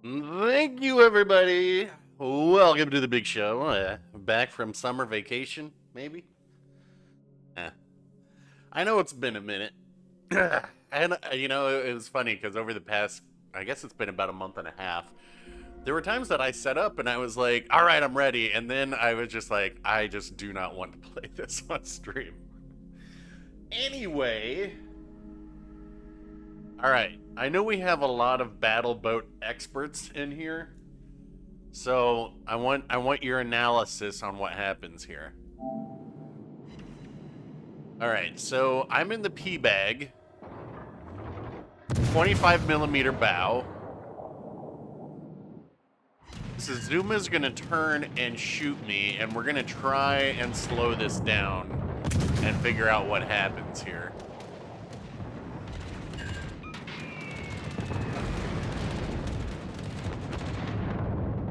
Thank you, everybody. Welcome to the big show. Back from summer vacation, maybe? Eh. I know it's been a minute. And, it was funny because over the past, I guess it's been about a month and a half, there were times that I set up and I was like, all right, I'm ready. And then I was just like, I just do not want to play this on stream. Anyway, all right. I know we have a lot of battle boat experts in here. So I want your analysis on what happens here. All right, so I'm in the P bag, 25 millimeter bow. Suzuma's gonna turn and shoot me, and we're gonna try and slow this down and figure out what happens here.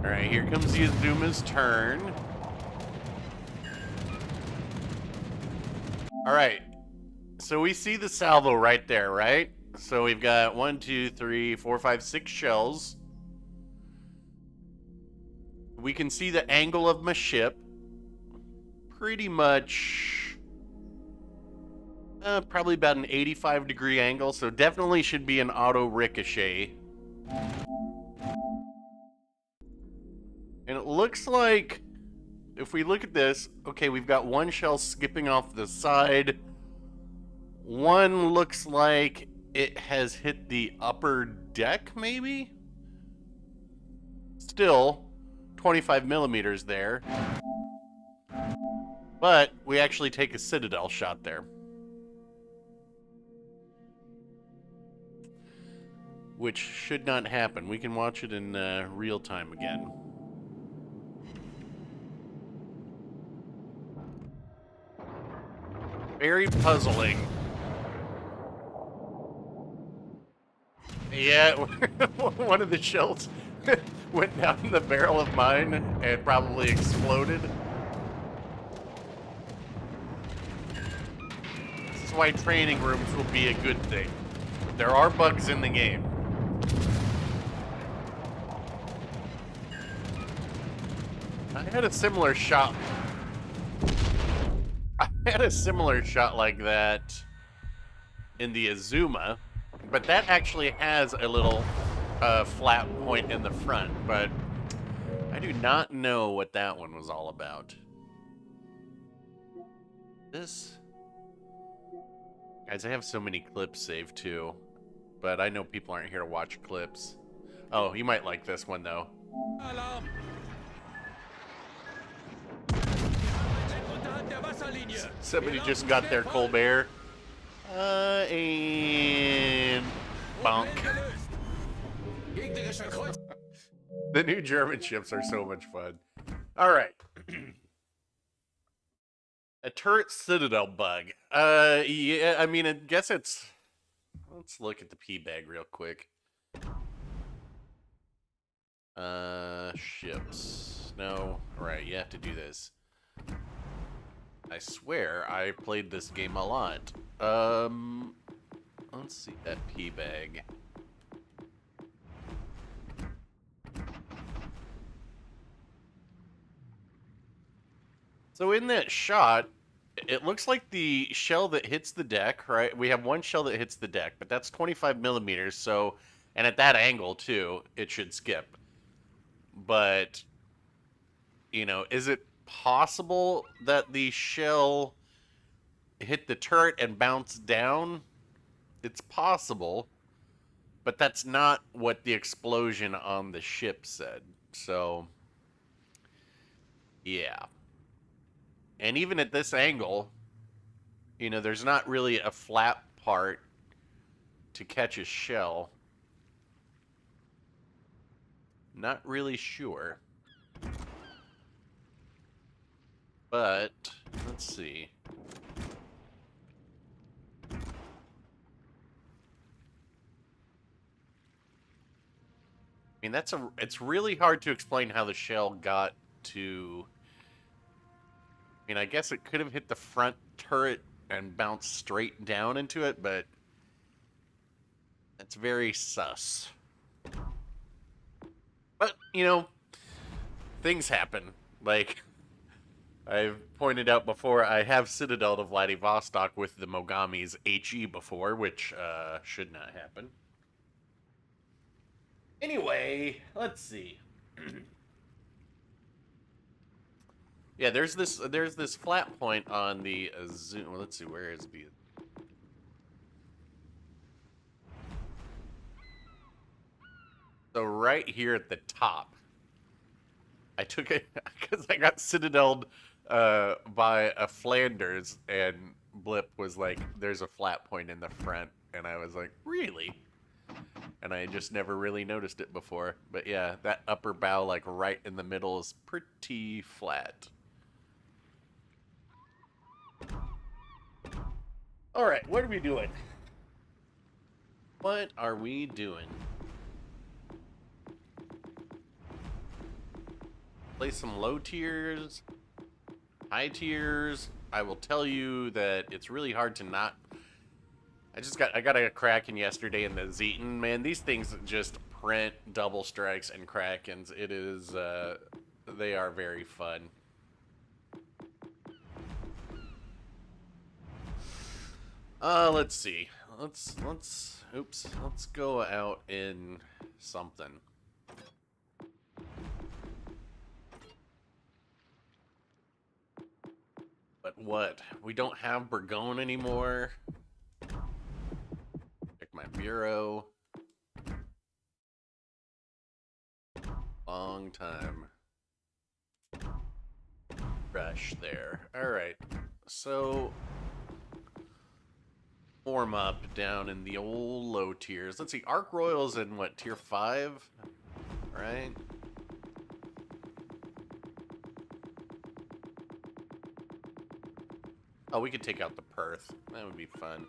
All right, here comes Azuma's turn. All right, so we see the salvo right there, right? So we've got 1, 2, 3, 4, 5, 6 shells. We can see the angle of my ship. Pretty much, probably about an 85-degree angle, so definitely should be an auto ricochet. And it looks like, if we look at this, okay, we've got one shell skipping off the side. One looks like it has hit the upper deck, maybe? Still, 25 millimeters there. But we actually take a Citadel shot there. Which should not happen. We can watch it in real time again. Very puzzling. Yeah, one of the shells went down the barrel of mine and probably exploded. This is why training rooms will be a good thing. There are bugs in the game. I had a similar shot. I had a similar shot like that in the Azuma, but that actually has a little flat point in the front, but I do not know what that one was all about. This... Guys, I have so many clips saved too, but I know people aren't here to watch clips. Oh, you might like this one though. Alarm! Somebody just got their Colbert. And... bonk. The new German ships are so much fun. Alright. A turret Citadel bug. Yeah, I mean, I guess it's... Let's look at the P-bag real quick. Ships. No. Right, you have to do this. I swear I played this game a lot. Let's see that P-bag. So in that shot, it looks like the shell that hits the deck, right? We have one shell that hits the deck, but that's 25 millimeters, so... And at that angle, too, it should skip. But, you know, is it possible that the shell hit the turret and bounced down? It's possible, but that's not what the explosion on the ship said. So, yeah. And even at this angle, you know, there's not really a flat part to catch a shell. Not really sure. But, let's see. I mean, it's really hard to explain how the shell got to... I mean, I guess it could have hit the front turret and bounced straight down into it, but that's very sus. But, you know, things happen. Like, I've pointed out before, I have Citadel to Vladivostok with the Mogami's HE before, which should not happen. Anyway, let's see. Yeah, there's this flat point on the Zoom. Well, let's see, where is the? So right here at the top, I took it because I got citadeled by a Flanders, and Blip was like, "There's a flat point in the front," and I was like, "Really?" And I just never really noticed it before. But yeah, that upper bow, like right in the middle, is pretty flat. All right, what are we doing? What are we doing? Play some low tiers, high tiers. I will tell you that it's really hard to not. I got a Kraken yesterday in the Zeton. Man, these things just print double strikes and Krakens. It is, they are very fun. Let's see. Let's go out in something. But what? We don't have Burgone anymore. Check my bureau. Long time. Rush there. Alright. So warm up down in the old low tiers. Let's see, Arc Royal's in what, tier 5? Right? Oh, we could take out the Perth. That would be fun.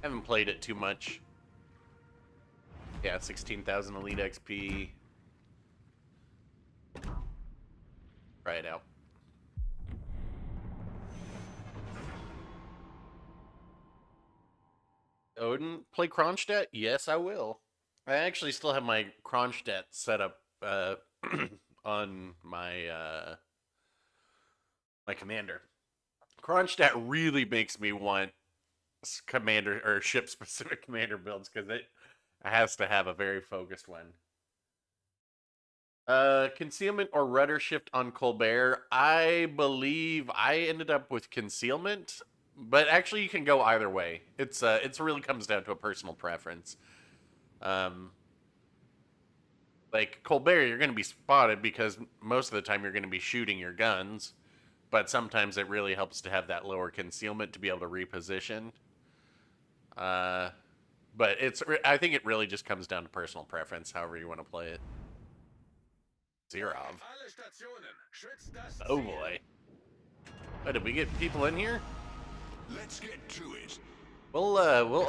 Haven't played it too much. Yeah, 16,000 Elite XP. Try it out. Odin, play Kronstadt? Yes, I will. I actually still have my Kronstadt set up on my my commander. Kronstadt really makes me want commander or ship specific commander builds because it has to have a very focused one. Concealment or rudder shift on Colbert. I believe I ended up with concealment, but actually you can go either way. It's really comes down to a personal preference. Like Colbert, you're going to be spotted because most of the time you're going to be shooting your guns, but sometimes it really helps to have that lower concealment to be able to reposition. But I think it really just comes down to personal preference, however you want to play it. Zerov. Oh boy. Oh, did we get people in here? Let's get to it. We'll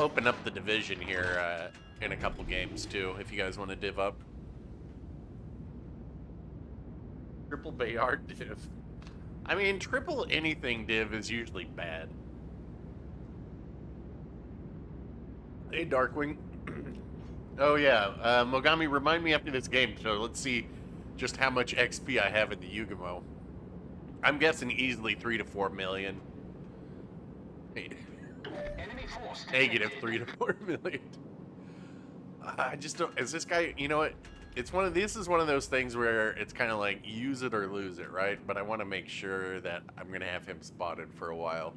open up the division here in a couple games too, if you guys want to div up. Triple Bayard div. I mean, triple anything div is usually bad. Hey, Darkwing. Oh yeah, Mogami, remind me after this game, so let's see just how much XP I have in the Yugamo. I'm guessing easily 3 to 4 million. Negative 3 to 4 million. I just don't. Is this guy? You know what? This is one of those things where it's kind of like use it or lose it, right? But I want to make sure that I'm gonna have him spotted for a while.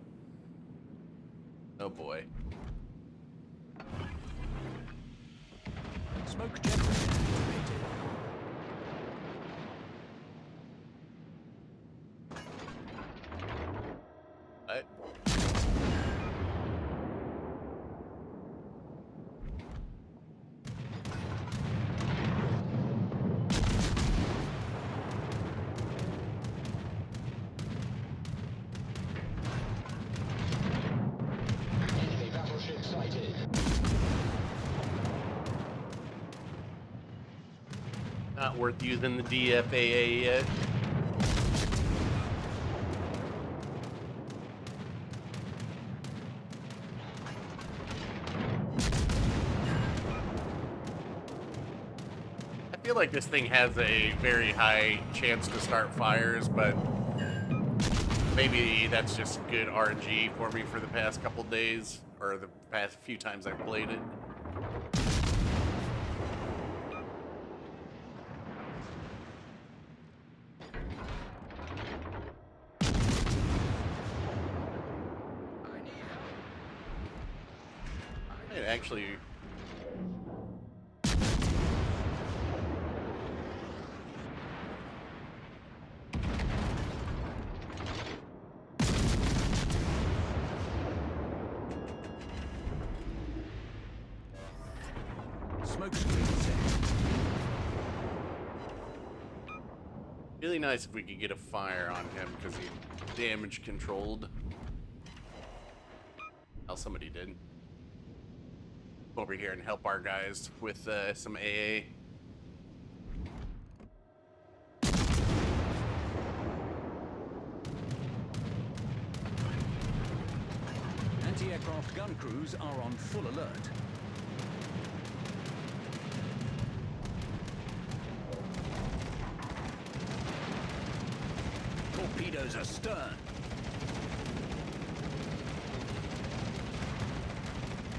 Oh boy. Smoke generator activated. What? Enemy battleship sighted. Not worth using the DFAA yet. I feel like this thing has a very high chance to start fires, but maybe that's just good RNG for me for the past couple days, or the past few times I've played it. It actually... Smoke screen set. Really nice if we could get a fire on him, because he damage controlled. Oh, somebody did. Over here and help our guys with some AA. Anti-aircraft gun crews are on full alert. Torpedoes astern.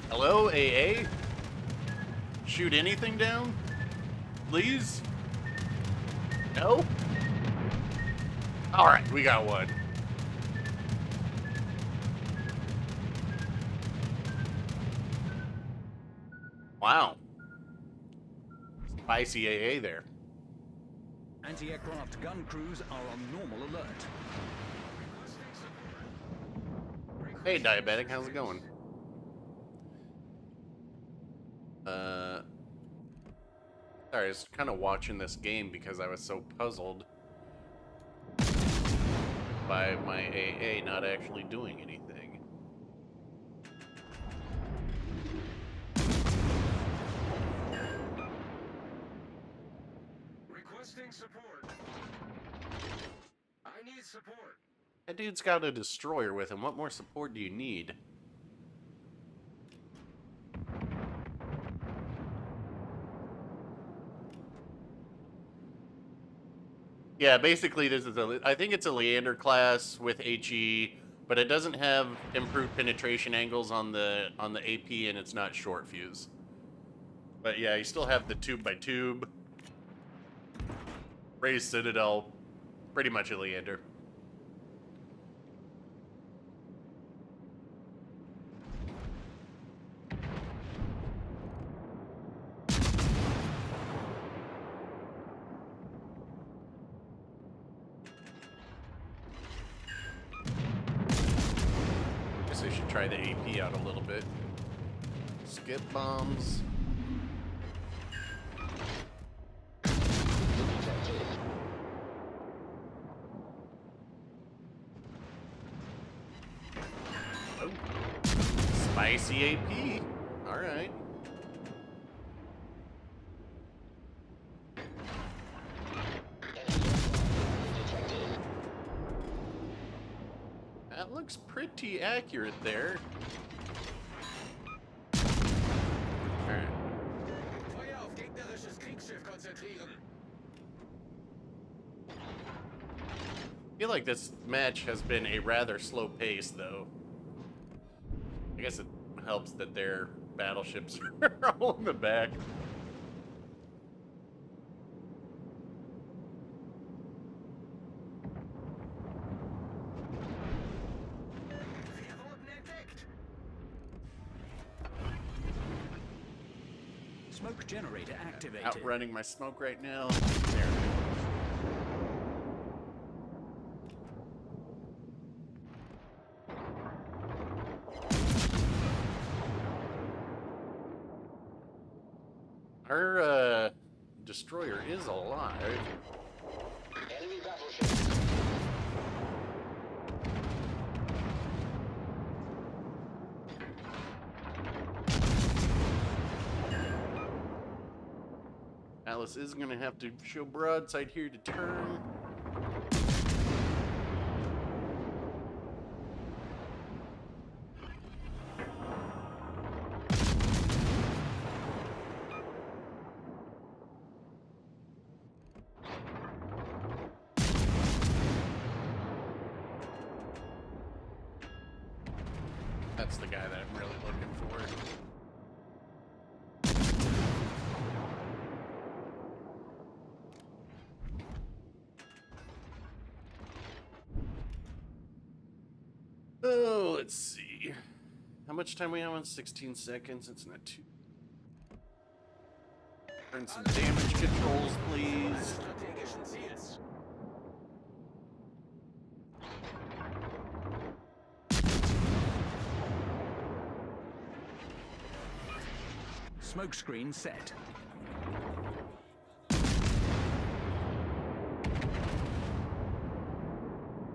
Hello, AA? Shoot anything down? Please? No? Alright, we got one. Wow. Spicy AA there. Anti-aircraft gun crews are on normal alert. Hey, Diabetic, how's it going? Sorry, I was kind of watching this game because I was so puzzled by my AA not actually doing anything. Requesting support. I need support. That dude's got a destroyer with him. What more support do you need? Yeah, basically this is I think it's a Leander class with HE, but it doesn't have improved penetration angles on the AP, and it's not short fuse. But yeah, you still have the tube by tube. Raised Citadel, pretty much a Leander. Guess I should try the AP out a little bit. Skip bombs. Detected. Oh. Spicy AP. Alright. Detected. That looks pretty accurate there. Alright. Feuer auf gegnerisches Kriegsschiff konzentrieren. I feel like this match has been a rather slow pace, though. I guess it helps that their battleships are all in the back. Wir wurden entdeckt. Smoke generator activated. Outrunning my smoke right now. There. Our destroyer is alive. Enemy battleships. Atlas is going to have to show broadside here to turn. That's the guy that I'm really looking for. Oh, let's see. How much time we have on? 16 seconds. It's not too. Turn some damage controls, please. Strategischen Ziels. Smoke screen set.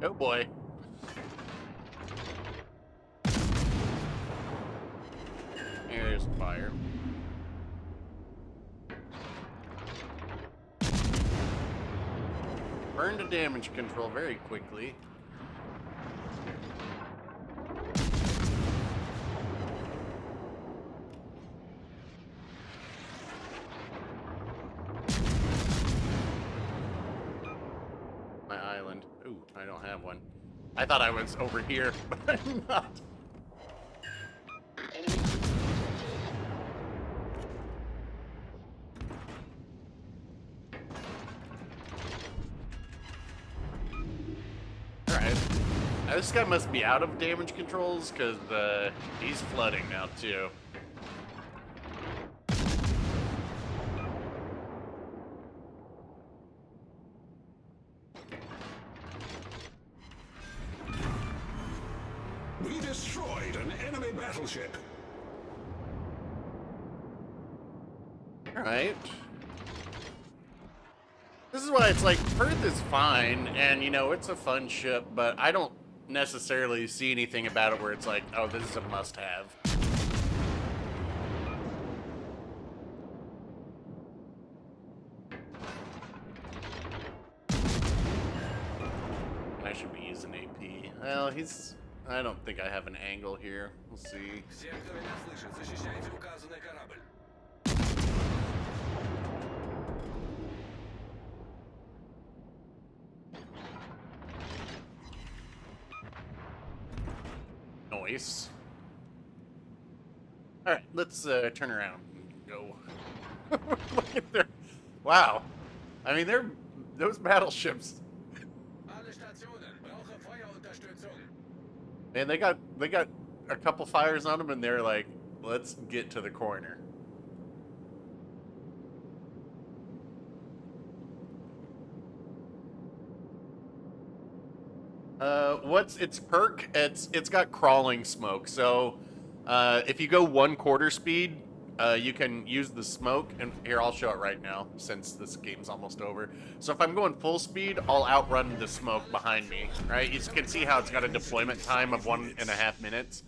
Oh boy. There's fire. Burn to damage control very quickly. My island. Ooh, I don't have one. I thought I was over here, but I'm not. Enemy detected. Alright. This guy must be out of damage controls, because he's flooding now, too. We destroyed an enemy battleship. Alright. This is why it's like, Perth is fine, and, you know, it's a fun ship, but I don't necessarily see anything about it where it's like, oh, this is a must-have. I should be using AP. Well, I don't think I have an angle here. We'll see. Все, кто меня слышит, защищайте указанный корабль. Noise. Alright, let's turn around and go. Look at their... Wow. I mean, those battleships. Alle Stationen, brauche Feuerunterstützung. Man, they got a couple fires on them, and they're like, let's get to the corner. What's its perk? It's got crawling smoke. So, if you go 1/4 speed, you can use the smoke. And here, I'll show it right now since this game's almost over. So if I'm going full speed, I'll outrun the smoke behind me. Right? You can see how it's got a deployment time of 1.5 minutes.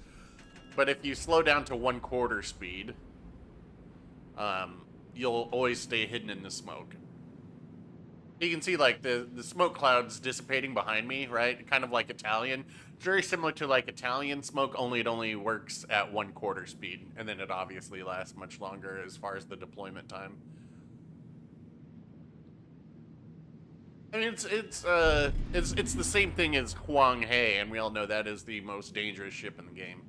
But if you slow down to 1/4 speed, you'll always stay hidden in the smoke. You can see, like, the smoke clouds dissipating behind me, right? Kind of like Italian. It's very similar to, like, Italian smoke, only it only works at 1/4 speed. And then it obviously lasts much longer as far as the deployment time. I mean, it's the same thing as Huang He, and we all know that is the most dangerous ship in the game.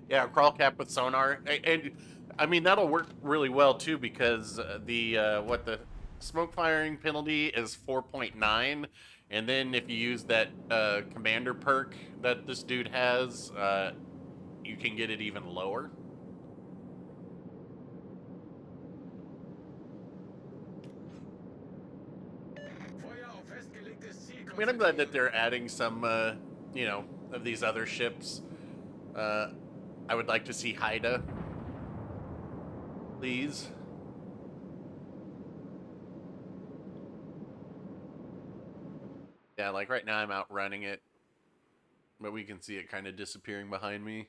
Yeah, crawl cap with sonar. And I mean, that'll work really well, too, because the smoke firing penalty is 4.9, and then if you use that commander perk that this dude has, you can get it even lower. Feuer auf festgelegtes Ziel. I mean, I'm glad that they're adding some, you know, of these other ships. I would like to see Haida. Please. Yeah, like right now I'm outrunning it, but we can see it kind of disappearing behind me.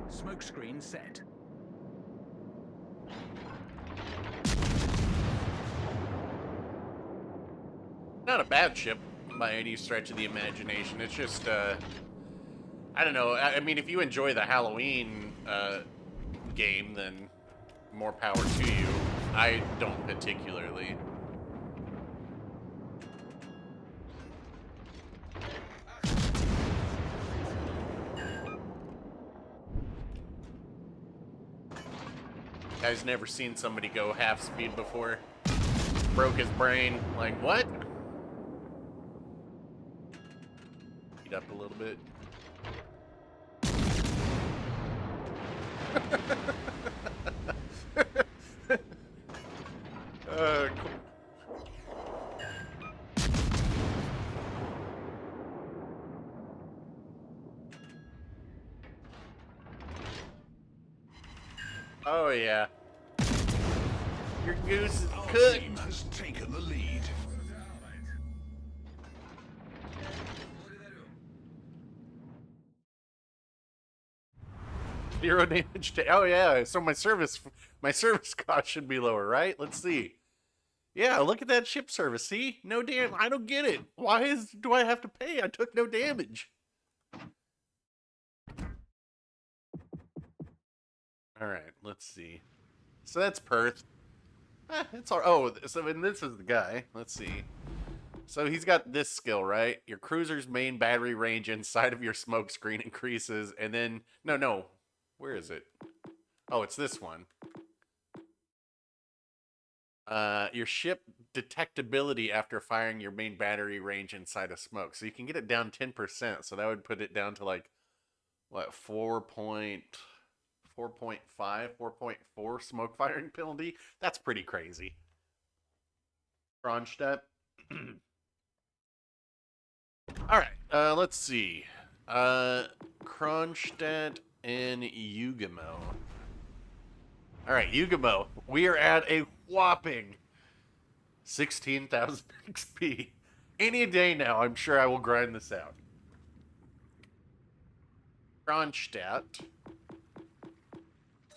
Smoke screen set. Not a bad ship by any stretch of the imagination. It's just, I don't know. I mean, if you enjoy the Halloween game, then more power to you. I don't particularly. Guy's never seen somebody go half speed before. Broke his brain. Like, what? Speed up a little bit. Cool. Oh yeah. Your goose is Our cooked. team has taken the lead. Zero damage to, oh yeah, so my service cost should be lower, right? Let's see. Yeah, look at that ship service. See? No damn, I don't get it. Do I have to pay? I took no damage. All right, let's see. So that's Perth. It's all. Oh, so and this is the guy. Let's see. So he's got this skill, right? Your cruiser's main battery range inside of your smoke screen increases, and then no, where is it? Oh, it's this one. Your ship detectability after firing your main battery range inside of smoke. So you can get it down 10%. So that would put it down to like, what, 4.5, 4.4 smoke firing penalty? That's pretty crazy. Kronstadt. All right, let's see. Kronstadt and Yugamo. All right, Yugamo. We are at a whopping 16,000 XP. Any day now, I'm sure I will grind this out. Kronstadt.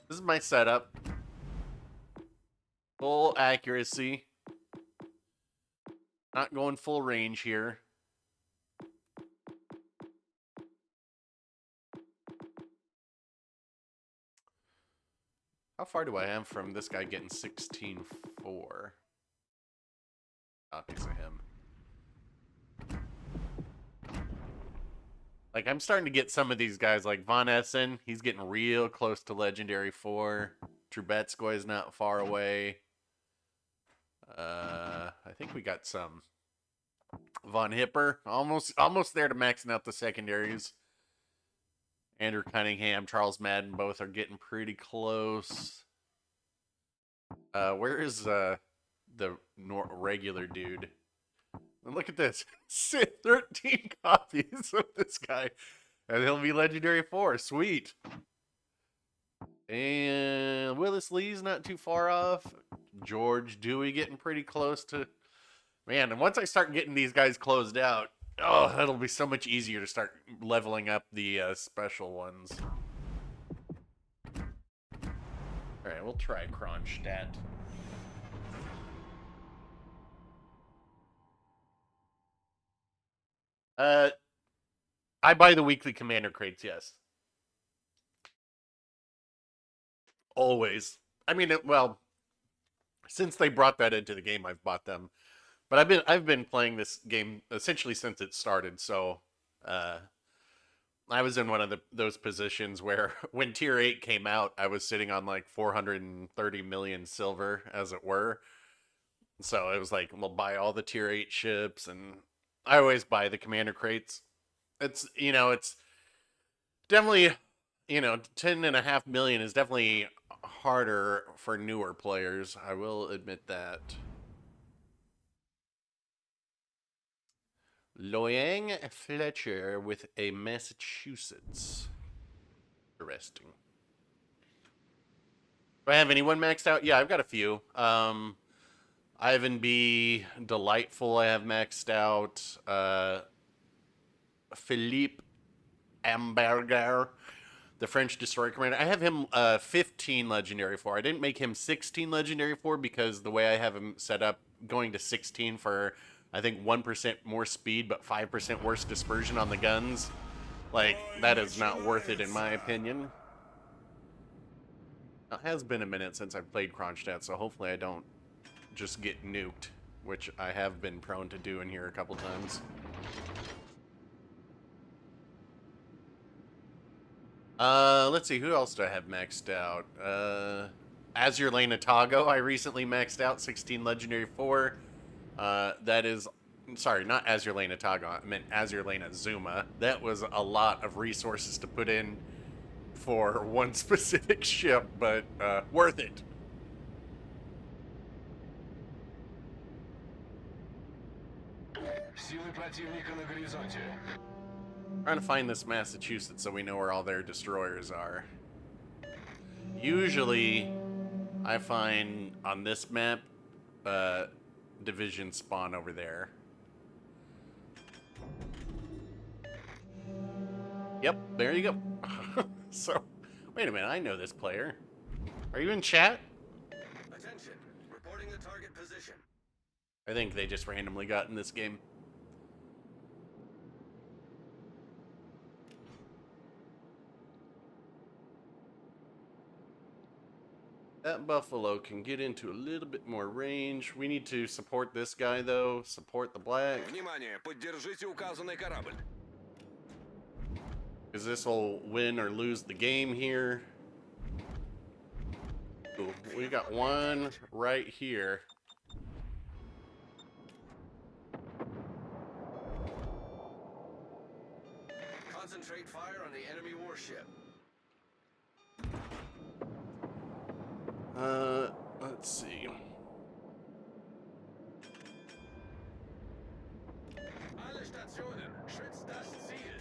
This is my setup. Full accuracy. Not going full range here. How far do I have from this guy getting 16.4? Copies of him. Like, I'm starting to get some of these guys, like Von Essen. He's getting real close to Legendary 4. Trubetskoy is not far away. I think we got some. Von Hipper, almost there to maxing out the secondaries. Andrew Cunningham, Charles Madden, both are getting pretty close. Where is the regular dude? And look at this. 13 copies of this guy. And he'll be Legendary 4. Sweet. And Willis Lee's not too far off. George Dewey getting pretty close to... Man, and once I start getting these guys closed out, oh, it'll be so much easier to start leveling up the special ones. Alright, we'll try Kronstadt. I buy the weekly commander crates, yes. Always. I mean, well, since they brought that into the game, I've bought them. But I've been playing this game essentially since it started, so I was in one of those positions where when Tier 8 came out, I was sitting on like 430 million silver, as it were. So it was like, we'll buy all the Tier 8 ships, and I always buy the commander crates. It's, it's definitely, 10.5 million is definitely harder for newer players. I will admit that. Loyang Fletcher with a Massachusetts. Interesting. Do I have anyone maxed out? Yeah, I've got a few. Ivan B. Delightful, I have maxed out. Philippe Amberger, the French destroyer commander. I have him 15 legendary for. I didn't make him 16 legendary for because the way I have him set up, going to 16 for, I think, 1% more speed but 5% worse dispersion on the guns. Like, that is not worth it in my opinion. It has been a minute since I've played Kronstadt, so hopefully I don't just get nuked, which I have been prone to doing here a couple times. Let's see, who else do I have maxed out? Azure Lane Atago, I recently maxed out 16 Legendary 4. That is, sorry, not Azure Lane Atago, I meant Azure Lane Azuma. That was a lot of resources to put in for one specific ship, but worth it. Силы противника на горизонте. Trying to find this Massachusetts so we know where all their destroyers are. Usually, I find on this map, division spawn over there. Yep, there you go. So, wait a minute, I know this player. Are you in chat? Attention. Reporting the target position. I think they just randomly got in this game. That Buffalo can get into a little bit more range. We need to support this guy, though. Support the black. Внимание, поддержите указанный корабль. Because this will win or lose the game here. Ooh, we got one right here. Concentrate fire on the enemy warship. Let's see. Alle Stationen, schützt das Ziel.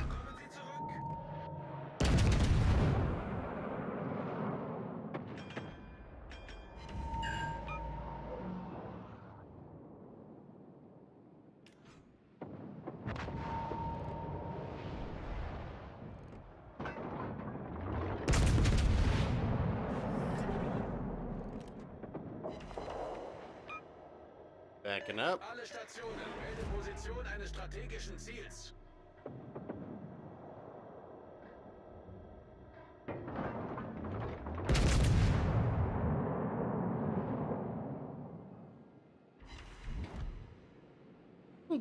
Kommen Sie zurück. Backing up. Alle Stationen, melde Position eines strategischen Ziels.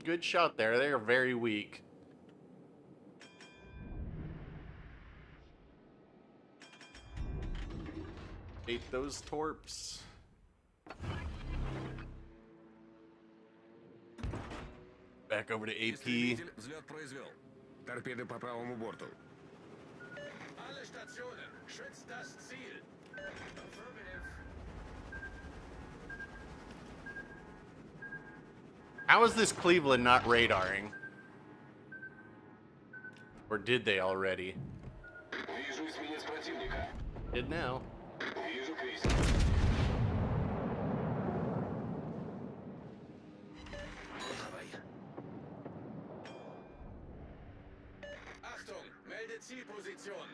Good shot there. They are very weak. Ate those torps. Back over to AP. Истребитель взлет произвел. Торпеды по правому борту. Alle Stationen, schützt das Ziel. Affirmative. How is this Cleveland not radaring? Or did they already? Вижу эсминец противника. Did now. Вижу крейсер. Давай. Achtung, melde Zielposition.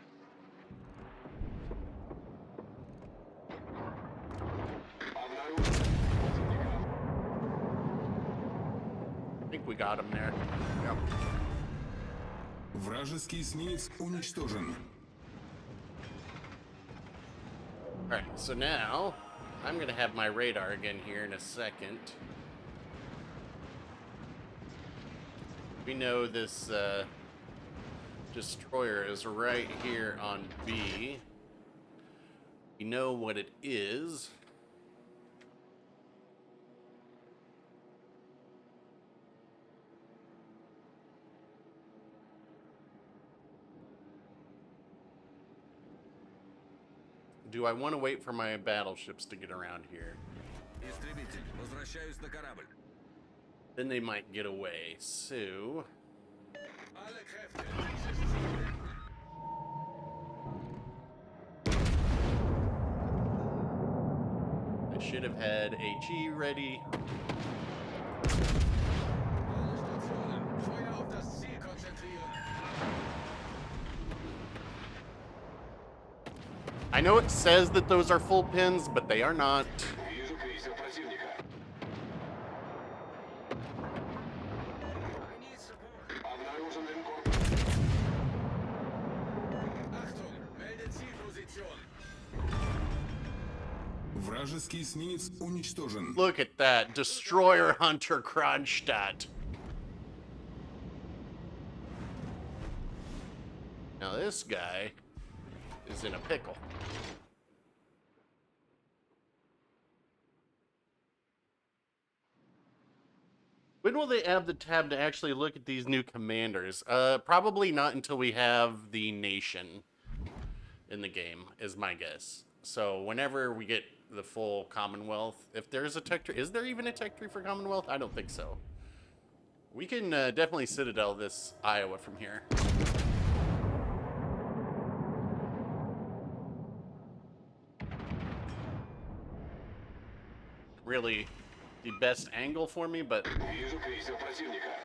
Обнаружен противника. I think we got him there. Yep. Вражеский эсминец уничтожен. Alright, so now I'm gonna have my radar again here in a second. We know this destroyer is right here on B. We know what it is. Do I want to wait for my battleships to get around here? Истребитель, возвращаюсь на корабль. Then they might get away. So, Alle Kräfte, dieses Ziel decken. I should have had HE ready. Alle Stationen, Feuer auf das Ziel konzentrieren. I know it says that those are full pins, but they are not. Вижу крейсер противника. I need support. Обнаружен Вражеский эсминец уничтожен. Look at that. Destroyer Hunter Kronstadt. Now this guy is in a pickle. When will they add the tab to actually look at these new commanders? Probably not until we have the nation in the game, is my guess. So whenever we get the full Commonwealth, if there's a tech tree, is there even a tech tree for Commonwealth? I don't think so. We can definitely Citadel this Iowa from here. Really the best angle for me, but Вижу крейсер противника.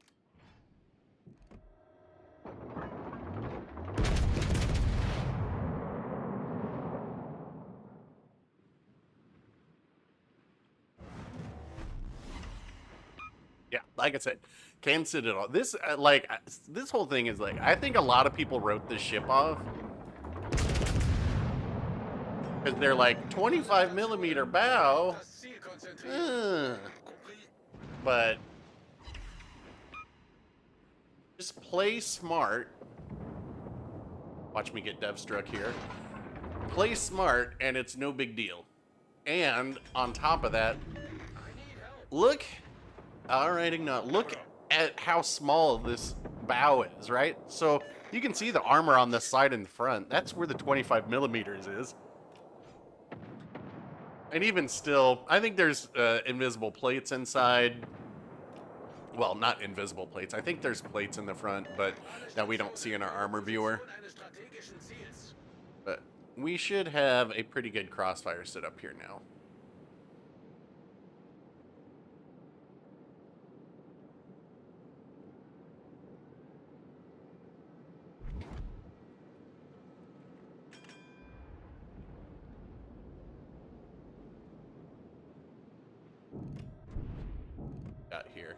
yeah, like I said, can Citadel. This this whole thing is like, I think a lot of people wrote this ship off because they're like 25 millimeter bow. Das Ziel konzentrieren. But just play smart. Watch me get dev struck here. Play smart, and it's no big deal. And on top of that, look. All right, Ignat. Look at how small this bow is, right? So you can see the armor on the side and front. That's where the 25 millimeters is. And even still, I think there's invisible plates inside. Well, not invisible plates. I think there's plates in the front, but that we don't see in our armor viewer. Eines strategischen Ziels. But we should have a pretty good crossfire set up here now. Got here.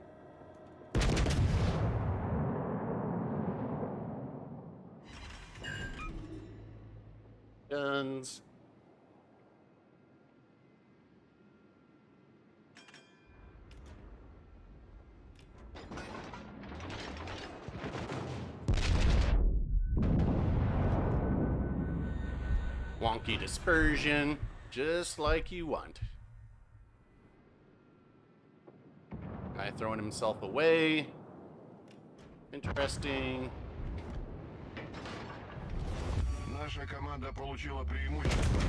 Guns. Wonky dispersion, just like you want. Guy throwing himself away. Interesting. Наша команда получила преимущество.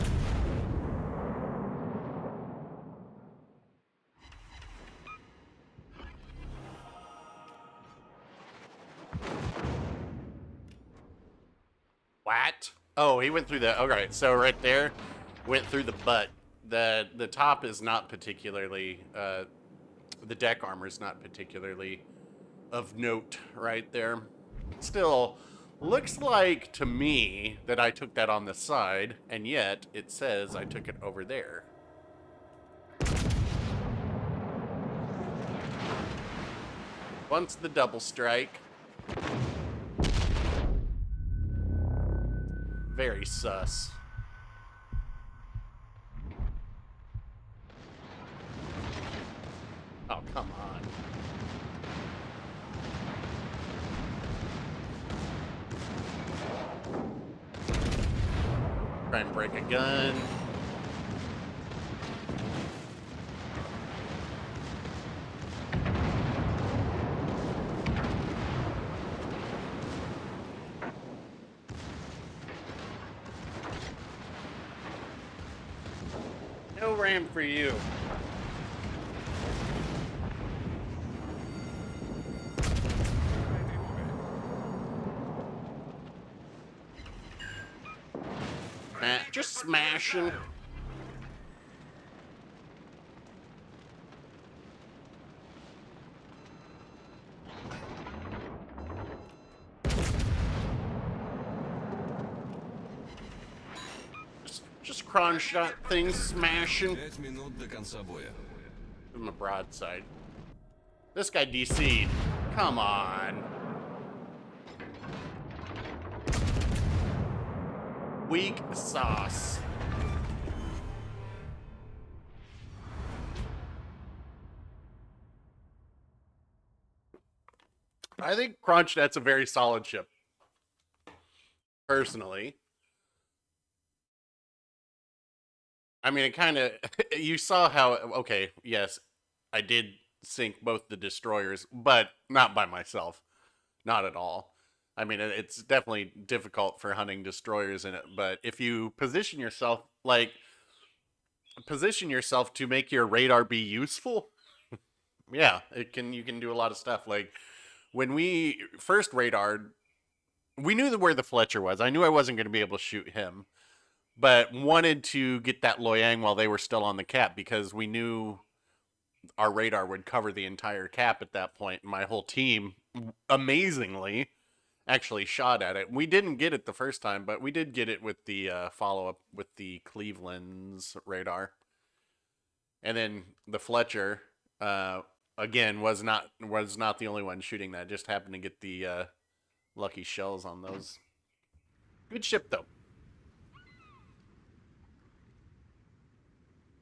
What? Oh, he went through the. Okay, so right there, went through the butt. The top is not particularly. The deck armor is not particularly of note right there. Still, looks like to me that I took that on the side, and yet it says I took it over there. Once the double strike. Very sus. Oh, come on. Try and break a gun. No ram for you. Just smashing. Just Kronstadt things smashing. 5 минут до конца боя. From the broadside. This guy DC'd. Come on. Weak sauce. I think Kronstadt's a very solid ship. Personally. I mean, it kind of... You saw how... Okay, yes, I did sink both the destroyers, but not by myself. Not at all. I mean, it's definitely difficult for hunting destroyers in it, but if you position yourself, like... Position yourself to make your radar be useful... Yeah, you can do a lot of stuff. Like, when we first radared, we knew where the Fletcher was. I knew I wasn't going to be able to shoot him, but wanted to get that Loyang while they were still on the cap because we knew our radar would cover the entire cap at that point. My whole team, amazingly, actually shot at it. We didn't get it the first time, but we did get it with the follow-up with the Cleveland's radar. And then the Fletcher... again, was not the only one shooting that. Just happened to get the lucky shells on those. Good ship though.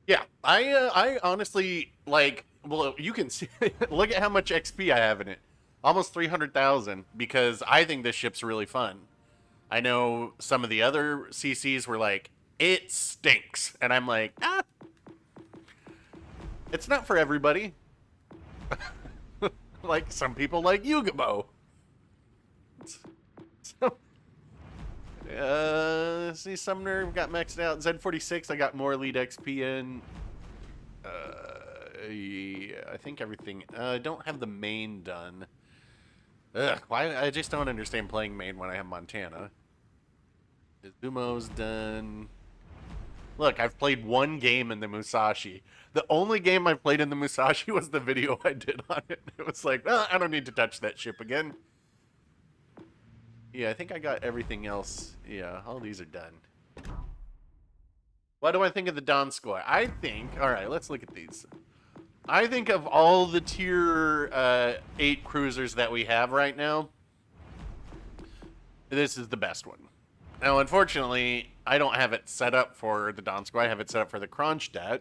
Yeah, I honestly like. Well, you can see. Look at how much XP I have in it. Almost 300,000 because I think this ship's really fun. I know some of the other CCs were like, it stinks, and I'm like, ah, it's not for everybody. Like some people like Yugamo. See, Sumner got maxed out. Z46, I got more elite XP in. Yeah, I think everything. I don't have the main done. Ugh, why? I just don't understand playing main when I have Montana. Izumo's done. Look, I've played one game in the Musashi. The only game I played in the Musashi was the video I did on it. It was like, well, I don't need to touch that ship again. Yeah, I think I got everything else. Yeah, all these are done. What do I think of the Donskoy? I think, all right, let's look at these. I think of all the tier 8 cruisers that we have right now, this is the best one. Now, unfortunately, I don't have it set up for the Donskoy. I have it set up for the Kronstadt.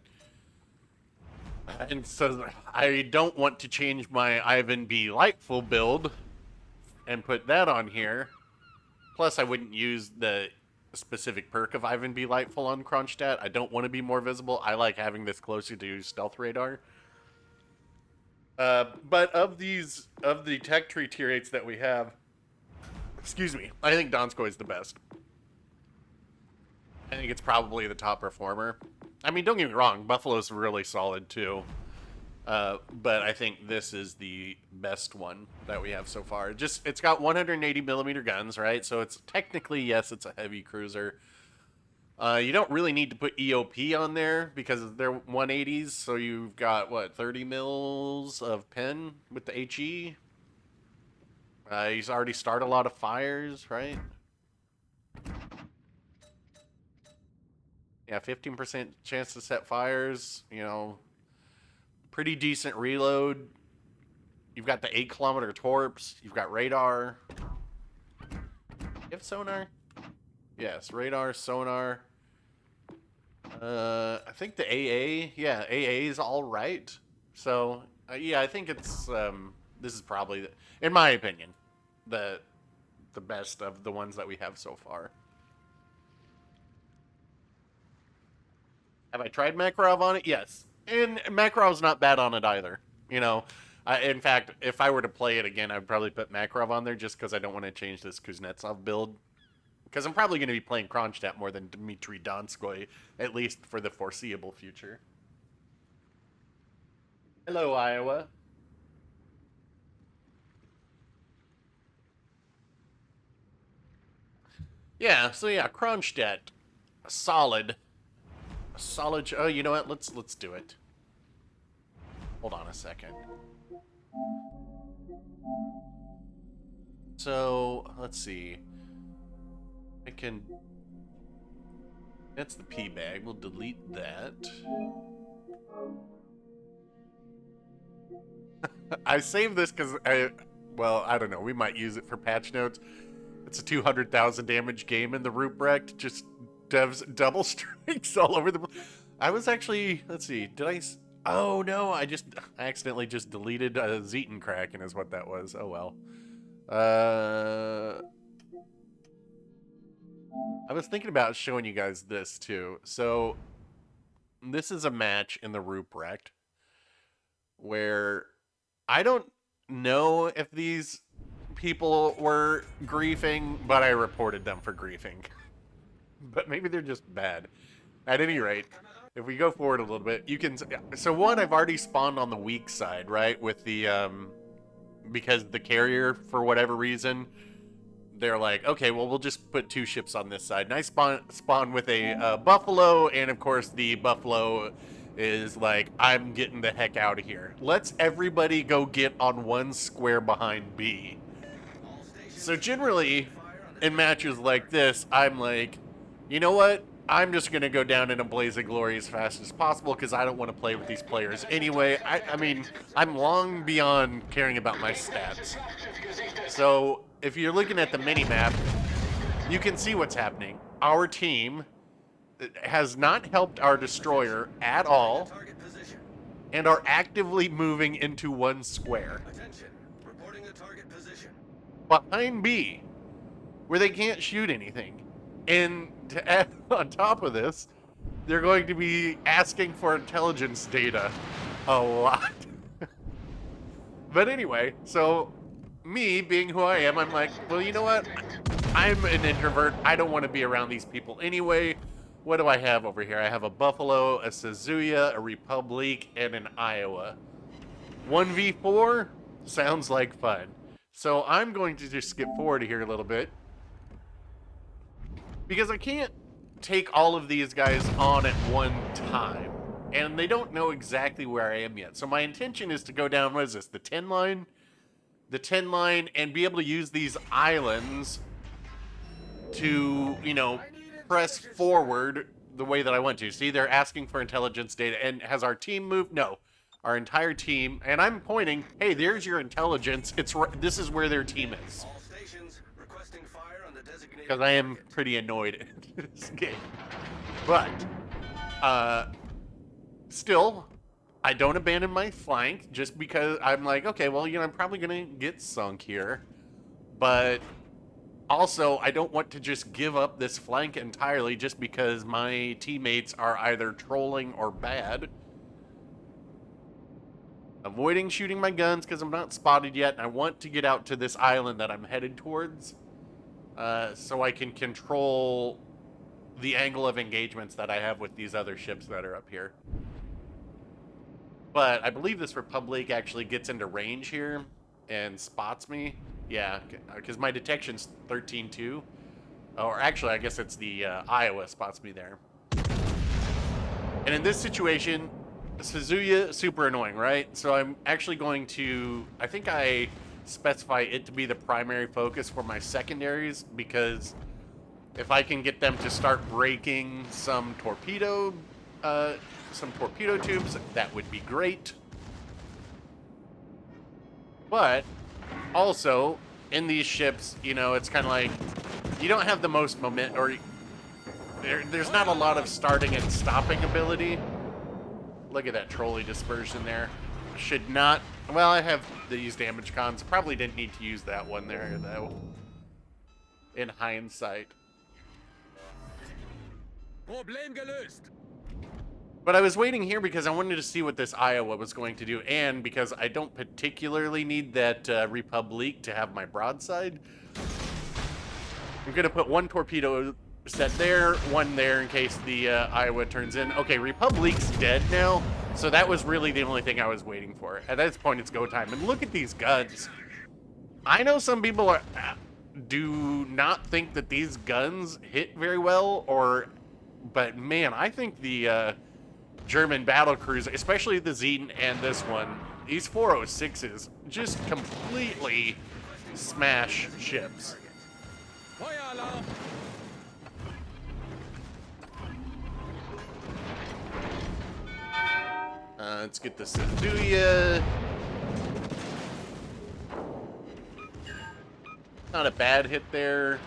And so I don't want to change my Ivan B. Lightful build and put that on here. Plus, I wouldn't use the specific perk of Ivan B. Lightful on Kronstadt. I don't want to be more visible. I like having this closer to stealth radar. But of the tech tree tier 8s that we have, excuse me, I think Donskoy is the best. I think it's probably the top performer. I mean, don't get me wrong, Buffalo's really solid too. But I think this is the best one that we have so far. It's got 180mm guns, right? So it's technically, yes, it's a heavy cruiser. You don't really need to put EOP on there because they're 180s. So you've got, what, 30 mils of pen with the HE? He's already started a lot of fires, right? Yeah, 15% chance to set fires, you know, pretty decent reload. You've got the 8-kilometer torps. You've got radar. You have sonar? Yes, radar, sonar. I think the AA, yeah, AA is all right. So, yeah, I think it's, this is probably, in my opinion, the best of the ones that we have so far. Have I tried Makarov on it? Yes. And Makarov's not bad on it either. You know, in fact, if I were to play it again, I'd probably put Makarov on there just because I don't want to change this Kuznetsov build. Because I'm probably going to be playing Kronstadt more than Dmitry Donskoy, at least for the foreseeable future. Hello, Iowa. Yeah, so yeah, Kronstadt. Solid. Solid. Oh, you know what? Let's do it. Hold on a second. So let's see. I can. That's the P bag. We'll delete that. I saved this because well, I don't know. We might use it for patch notes. It's a 200,000 damage game in the Ruprecht. Just devs double strikes all over the. I was actually. Let's see. Did I? Oh no! I accidentally just deleted Zetenkraken is what that was. Oh well. I was thinking about showing you guys this too. So this is a match in the Ruprecht where I don't know if these people were griefing, but I reported them for griefing. But maybe they're just bad. At any rate, if we go forward a little bit, you can... So one, I've already spawned on the weak side, right? With the, because the carrier, for whatever reason, they're like, okay, well, we'll just put 2 ships on this side. And I spawn with a Buffalo, and of course the Buffalo is like, I'm getting the heck out of here. Let's everybody go get on 1 square behind B. So generally, in matches like this, I'm like, you know what? I'm just going to go down in a blaze of glory as fast as possible because I don't want to play with these players anyway. I mean, I'm long beyond caring about my stats. So if you're looking at the mini-map, you can see what's happening. Our team has not helped our destroyer at all and are actively moving into 1 square. Behind B, where they can't shoot anything. And to add on top of this, they're going to be asking for intelligence data a lot. But anyway, so me being who I am, I'm like, well, you know what? I'm an introvert. I don't want to be around these people anyway. What do I have over here? I have a Buffalo, a Suzuya, a Republic, and an Iowa. 1v4 sounds like fun. So I'm going to just skip forward here a little bit, because I can't take all of these guys on at one time, and they don't know exactly where I am yet. So my intention is to go down, what is this, the 10 line? The 10 line, and be able to use these islands to, you know, press forward the way that I want to. See, they're asking for intelligence data, and has our team moved? No. Our entire team, and I'm pointing, hey, there's your intelligence. This is where their team is. Because I am pretty annoyed at this game. But, still, I don't abandon my flank just because I'm like, okay, well, you know, I'm probably going to get sunk here. But also, I don't want to just give up this flank entirely just because my teammates are either trolling or bad. Avoiding shooting my guns because I'm not spotted yet, and I want to get out to this island that I'm headed towards. So I can control the angle of engagements that I have with these other ships that are up here. But I believe this Republic actually gets into range here and spots me. Yeah, because my detection's 13-2. Or actually, I guess it's the Iowa spots me there. And in this situation, Suzuya, super annoying, right? So I'm actually going to, I think I specify it to be the primary focus for my secondaries, because if I can get them to start breaking some torpedo tubes, that would be great. But also in these ships, you know, it's kind of like you don't have the most moment, or there's not a lot of starting and stopping ability. Look at that trolley dispersion there. Should not... Well, I have these damage cons. Probably didn't need to use that one there, though. In hindsight. Problem gelöst. But I was waiting here because I wanted to see what this Iowa was going to do, and because I don't particularly need that Republic to have my broadside. I'm going to put 1 torpedo set there, 1 there in case the Iowa turns in. Okay, Republic's dead now, so that was really the only thing I was waiting for. At this point, it's go time. And look at these guns. I know some people do not think that these guns hit very well, but man, I think the German battle cruiser, especially the Zeton and this one, these 406s just completely smash ships. Feuer alarm. Let's get this Suzuya. Not a bad hit there.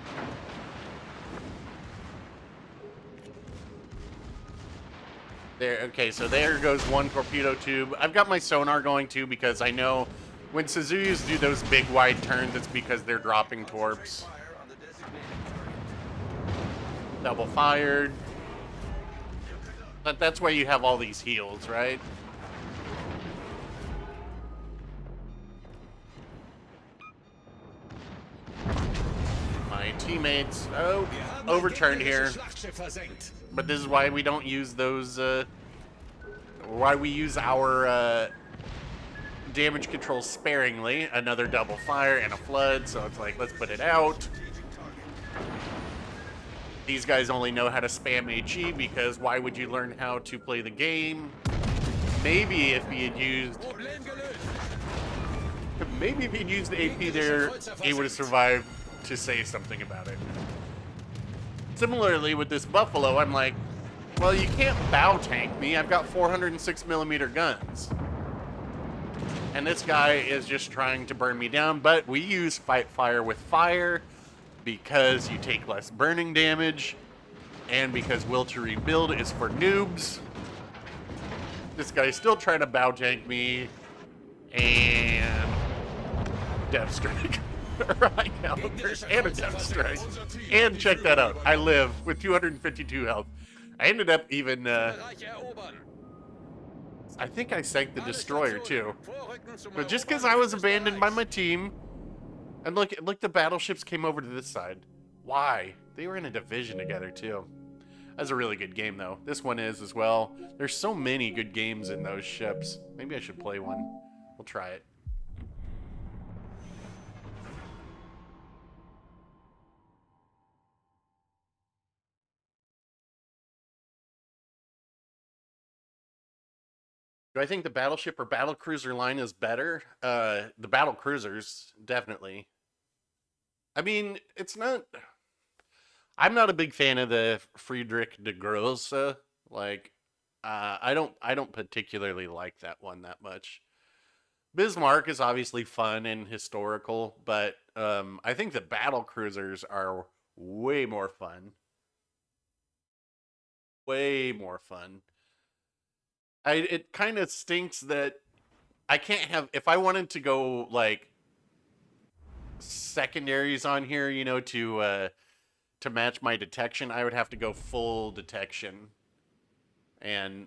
There, okay, so there goes 1 torpedo tube. I've got my sonar going too because I know When Suzuyus do those big wide turns, it's because they're dropping torps. Fire on the designated target. Double fired. But that's why you have all these heals, right? My teammates, overturned here. But this is why we don't use those, why we use our damage control sparingly. Another double fire and a flood, so it's like, let's put it out. These guys only know how to spam HE because why would you learn how to play the game? Maybe if he had used... Maybe if he'd used the AP there, he would have survived to say something about it. Similarly, with this Buffalo, I'm like, well, you can't bow tank me. I've got 406mm guns. And this guy is just trying to burn me down, but we use fight fire with fire because you take less burning damage, and because Will to Rebuild is for noobs. This guy's still trying to bow tank me, and Death Strike. Right now, and a Death Strike. And check that out, I live with 252 health. I ended up even, I think I sank the Destroyer too. But just because I was abandoned by my team, and look, the battleships came over to this side. Why? They were in a division together too. That's a really good game though. This one is as well. There's so many good games in those ships. Maybe I should play one. We'll try it. Do I think the battleship or battlecruiser line is better? The battlecruisers, definitely. I mean, it's not... I'm not a big fan of the Friedrich de Grosse. Like, I don't particularly like that one that much. Bismarck is obviously fun and historical, but I think the battlecruisers are way more fun. Way more fun. It kind of stinks that I can't have, if I wanted to go like secondaries on here, you know, to match my detection, I would have to go full detection, and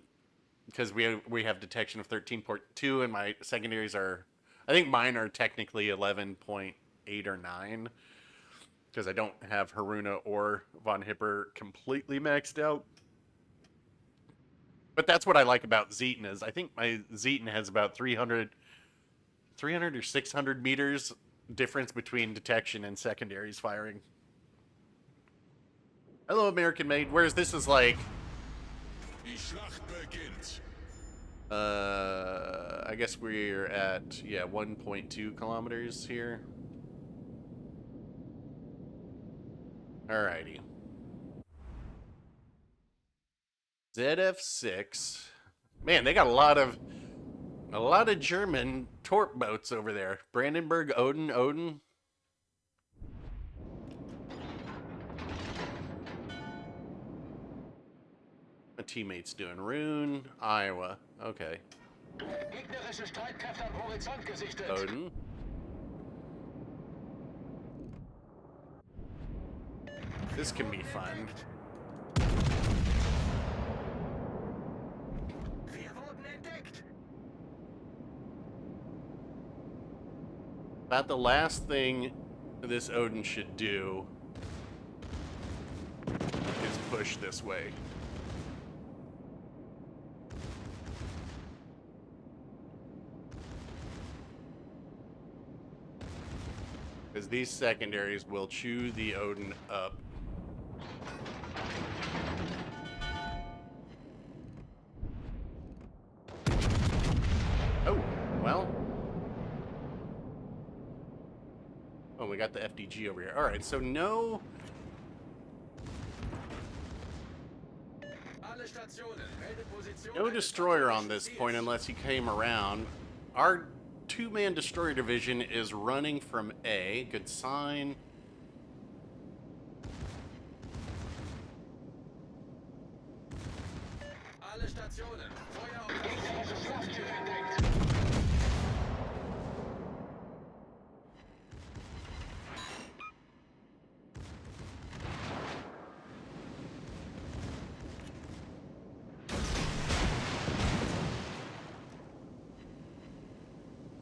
because we have detection of 13.2 and my secondaries are, I think mine are technically 11.8 or 9 because I don't have Haruna or Von Hipper completely maxed out. But that's what I like about Zeton is I think my Zeton has about 300 or 600 meters difference between detection and secondaries firing. Hello, American Made. Whereas this is like... I guess we're at, yeah, 1.2 kilometers here. Alrighty. ZF6. Man, they got a lot of German torp boats over there. Brandenburg, Odin. My teammate's doing Rune, Iowa. Okay. Gegnerische Streitkräfte am Horizont gesichtet. Odin. This can be fun. About the last thing this Odin should do is push this way. Because these secondaries will chew the Odin up. Oh, well. Oh, we got the FDG over here. All right, so no... No destroyer on this point unless he came around. Our two-man destroyer division is running from A. Good sign.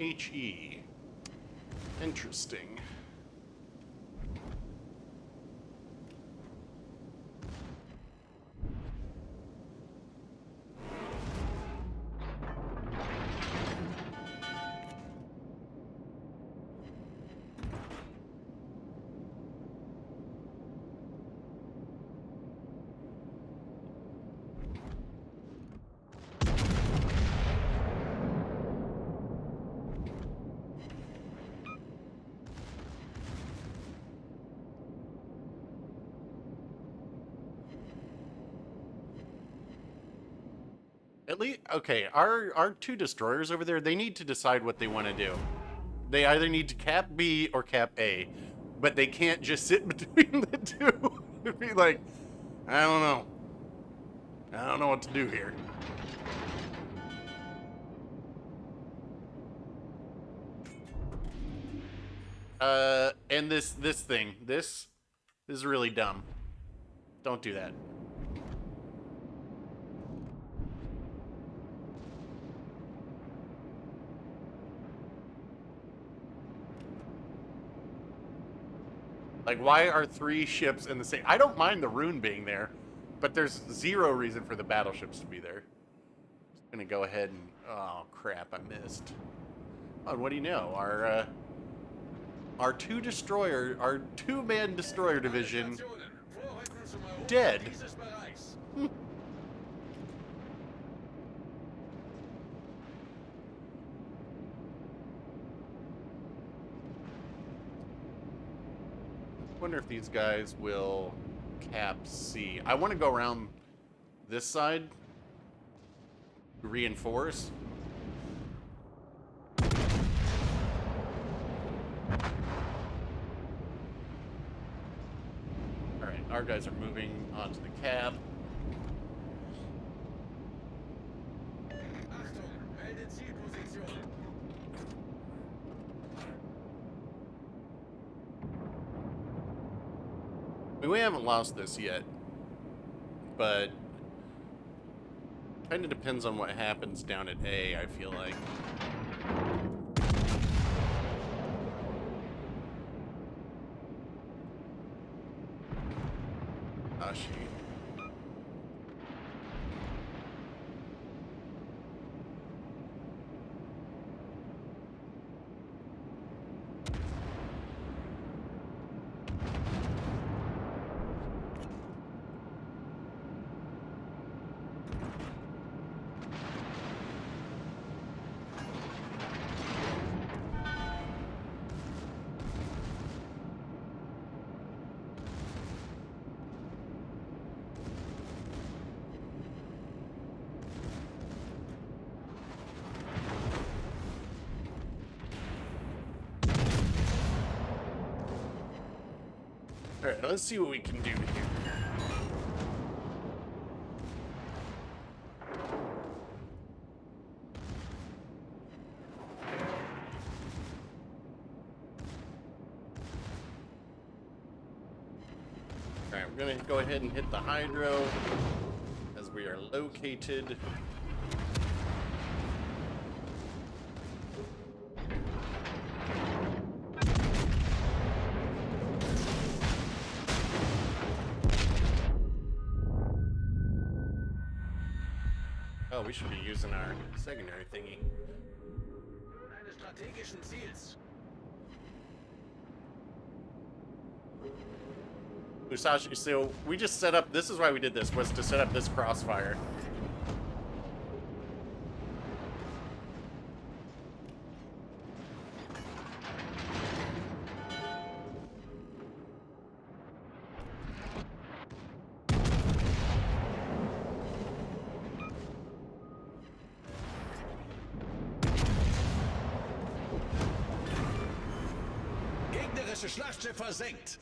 HE. Interesting. At least, okay, our two destroyers over there, they need to decide what they want to do. They either need to cap B or cap A, but they can't just sit between the two and be like, I don't know. I don't know what to do here. And this thing, this is really dumb. Don't do that. Like, why are 3 ships in the same... I don't mind the rune being there, but there's 0 reason for the battleships to be there. Just gonna go ahead and... Oh, crap, I missed. Oh, and what do you know? Our 2-man destroyer division dead. Wonder if these guys will cap C. I want to go around this side, reinforce. All right, our guys are moving onto the cap. I mean, we haven't lost this yet, but kind of depends on what happens down at A, I feel like. Ashi. Alright, let's see what we can do here. Alright, we're gonna go ahead and hit the hydro as we are located. Oh, we should be using our secondary thingy. Eines strategischen Ziels. Musashi, so we just set up, this is why we did this, was to set up this crossfire. Gegnerische Schlachtschiff versenkt.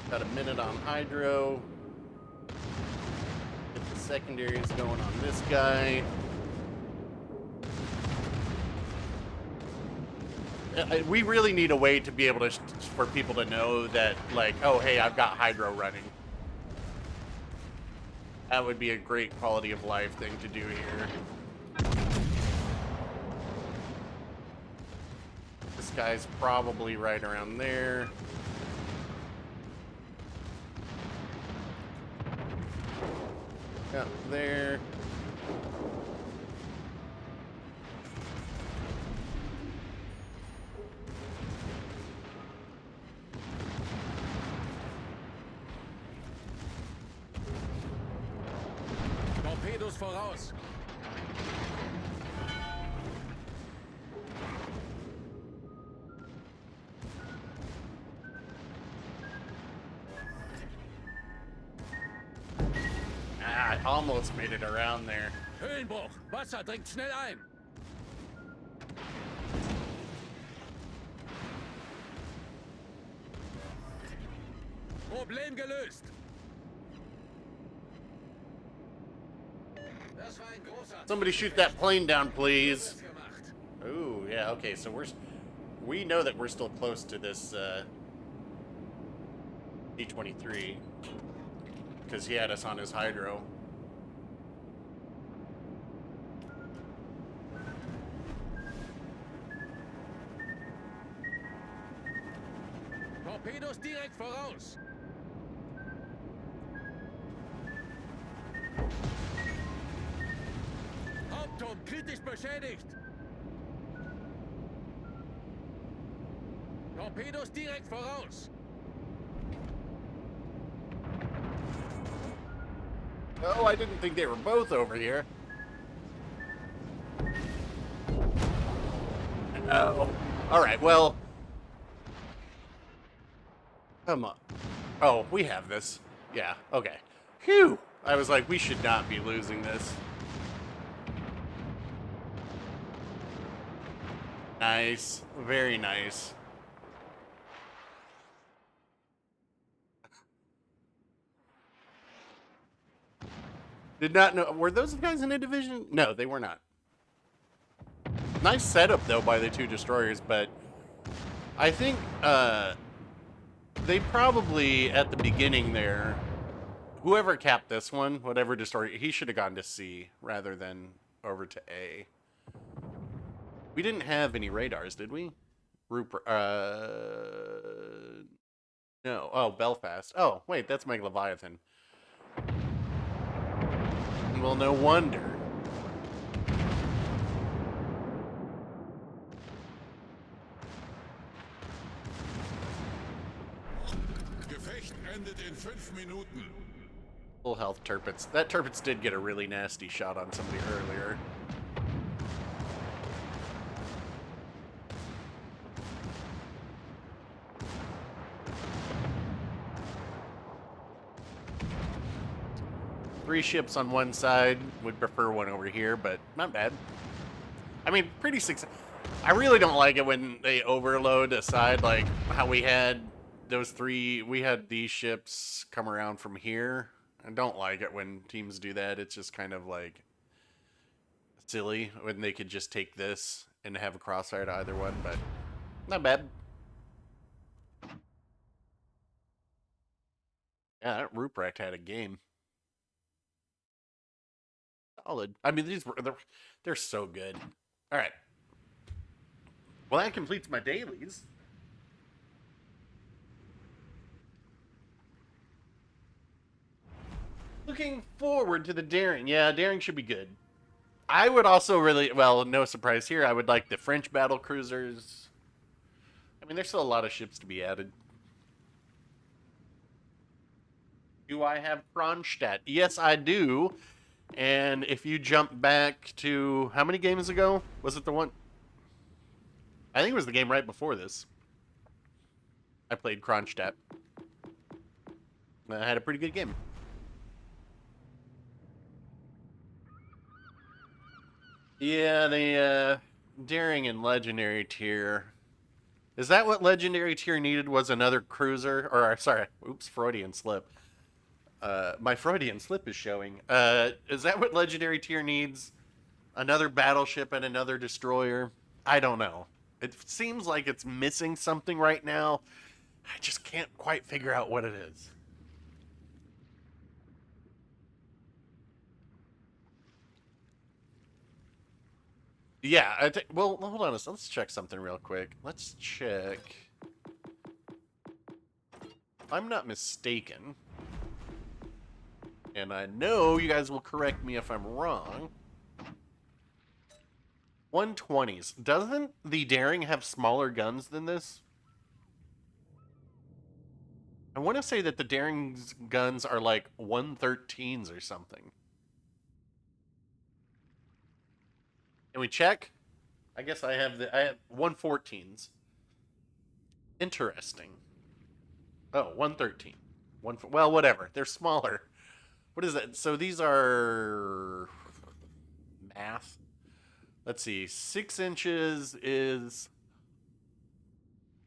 Got a minute on hydro. Get the secondaries going on this guy. We really need a way to be able to, for people to know that, like, oh, hey, I've got hydro running. That would be a great quality of life thing to do here. guy's probably right around there. Up there. Torpedos voraus. Ah, I almost made it around there. Höhenbruch. Wasser dringt schnell ein. Problem gelöst. Das war ein großer Somebody shoot that plane down, please. gemacht. Ooh, yeah, okay, so we know that we're still close to this D-23 because he had us on his hydro. Torpedos direkt voraus. Hauptturm kritisch beschädigt. Torpedos direkt voraus. Oh, I didn't think they were both over here. Oh. Alright, well. Come on. Oh, we have this. Yeah, okay. Phew! I was like, we should not be losing this. Nice. Very nice. Did not know. Were those guys in a division? No, they were not. Nice setup, though, by the two destroyers, but I think they probably, at the beginning there, whoever capped this one, whatever destroyer, he should have gone to C rather than over to A. We didn't have any radars, did we? Rupert, no. Oh, Belfast. Oh, wait, that's Mega Leviathan. Well, no wonder. Gefecht endet in 5 Minuten. Full health Tirpitz. That Tirpitz did get a really nasty shot on somebody earlier. Three ships on one side. Would prefer one over here, but not bad. I mean, pretty successful. I really don't like it when they overload a side, like how we had those three. We had these ships come around from here. I don't like it when teams do that. It's just kind of like silly when they could just take this and have a crossfire to either one, but not bad. Yeah, that Ruprecht had a game. Solid. I mean, they're so good. All right. Well, that completes my dailies. Looking forward to the Daring. Yeah, Daring should be good. I would also really, well, no surprise here, I would like the French battle cruisers. I mean, there's still a lot of ships to be added. Do I have Kronstadt? Yes, I do. And if you jump back to, how many games ago? Was it the one? I think it was the game right before this. I played Kronstadt. I had a pretty good game. Yeah, the Daring and Legendary tier. Is that what Legendary tier needed, was another cruiser? Or, sorry, oops, Freudian slip. My Freudian slip is showing. Is that what Legendary tier needs? Another battleship and another destroyer? I don't know. It seems like it's missing something right now. I just can't quite figure out what it is. Yeah, well, hold on. Let's check something real quick. Let's check. If I'm not mistaken, and I know you guys will correct me if I'm wrong. 120s. Doesn't the Daring have smaller guns than this? I want to say that the Daring's guns are like 113s or something. Can we check? I guess I have 114s. Interesting. Oh, 113. Well, whatever. They're smaller. What is that? So these are math. Let's see. 6 inches is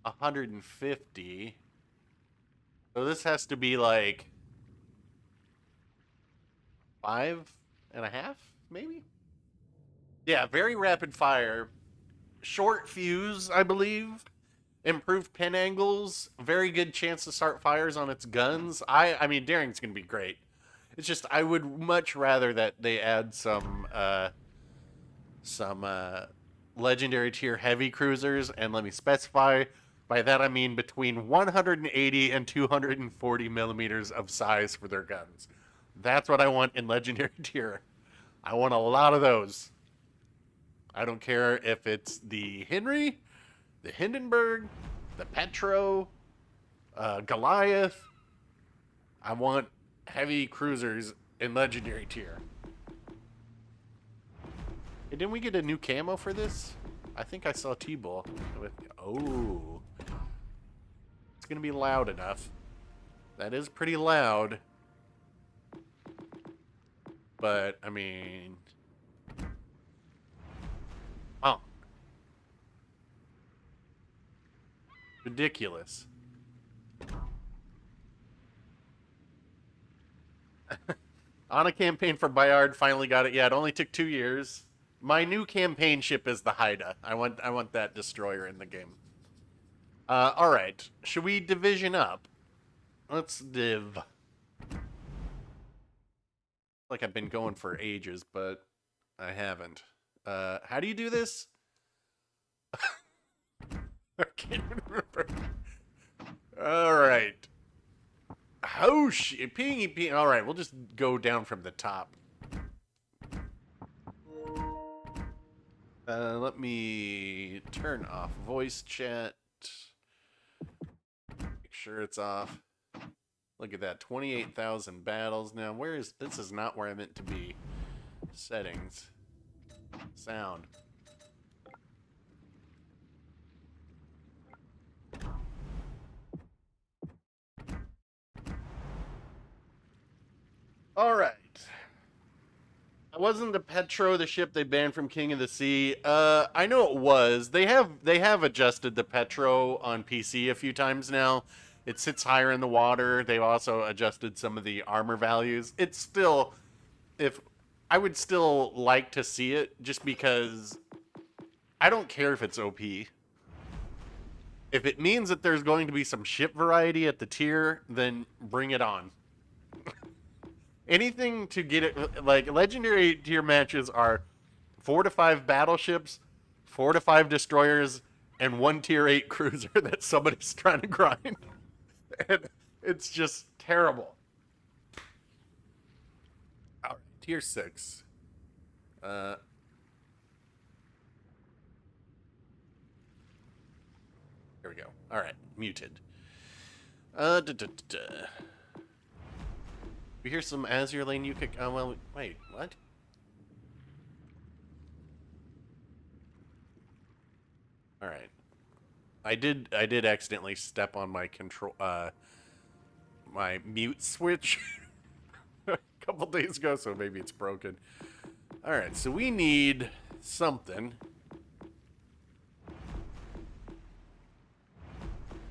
150. So this has to be like 5.5, maybe? Yeah, very rapid fire. Short fuse, I believe. Improved pin angles. Very good chance to start fires on its guns. I mean, Daring's going to be great. It's just I would much rather that they add some legendary tier heavy cruisers, and let me specify by that I mean between 180 and 240 millimeters of size for their guns. That's what I want in legendary tier. I want a lot of those. I don't care if it's the Henry, the Hindenburg, the Petro, Goliath. I want heavy cruisers in legendary tier. Hey, didn't we get a new camo for this? I think I saw T-Bull. Oh. It's going to be loud enough. That is pretty loud. But, I mean... Oh. Ridiculous. On a campaign for Bayard, finally got it. Yeah, it only took 2 years. My new campaign ship is the Haida. I want that destroyer in the game. All right. Should we division up? Let's div. Like I've been going for ages, but I haven't. How do you do this? I can't remember. All right. Oh shit! Ping. All right, we'll just go down from the top. Let me turn off voice chat. Make sure it's off. Look at that, 28,000 battles. Now, where is this? Is not where I meant to be. Settings, sound. All right. It wasn't the Petro, the ship they banned from King of the Sea. I know it was. They have adjusted the Petro on PC a few times now. It sits higher in the water. They've also adjusted some of the armor values. It's still, if I would still like to see it, just because I don't care if it's OP. If it means that there's going to be some ship variety at the tier, then bring it on. Anything to get it, like, legendary tier matches are 4 to 5 battleships, 4 to 5 destroyers, and 1 tier 8 cruiser that somebody's trying to grind. And it's just terrible. All right, tier 6. Here we go. All right, muted. We hear some Azure Lane Yukik. Oh, well, wait, what? All right. I did accidentally step on my control, my mute switch a couple days ago, so maybe it's broken. All right, so we need something.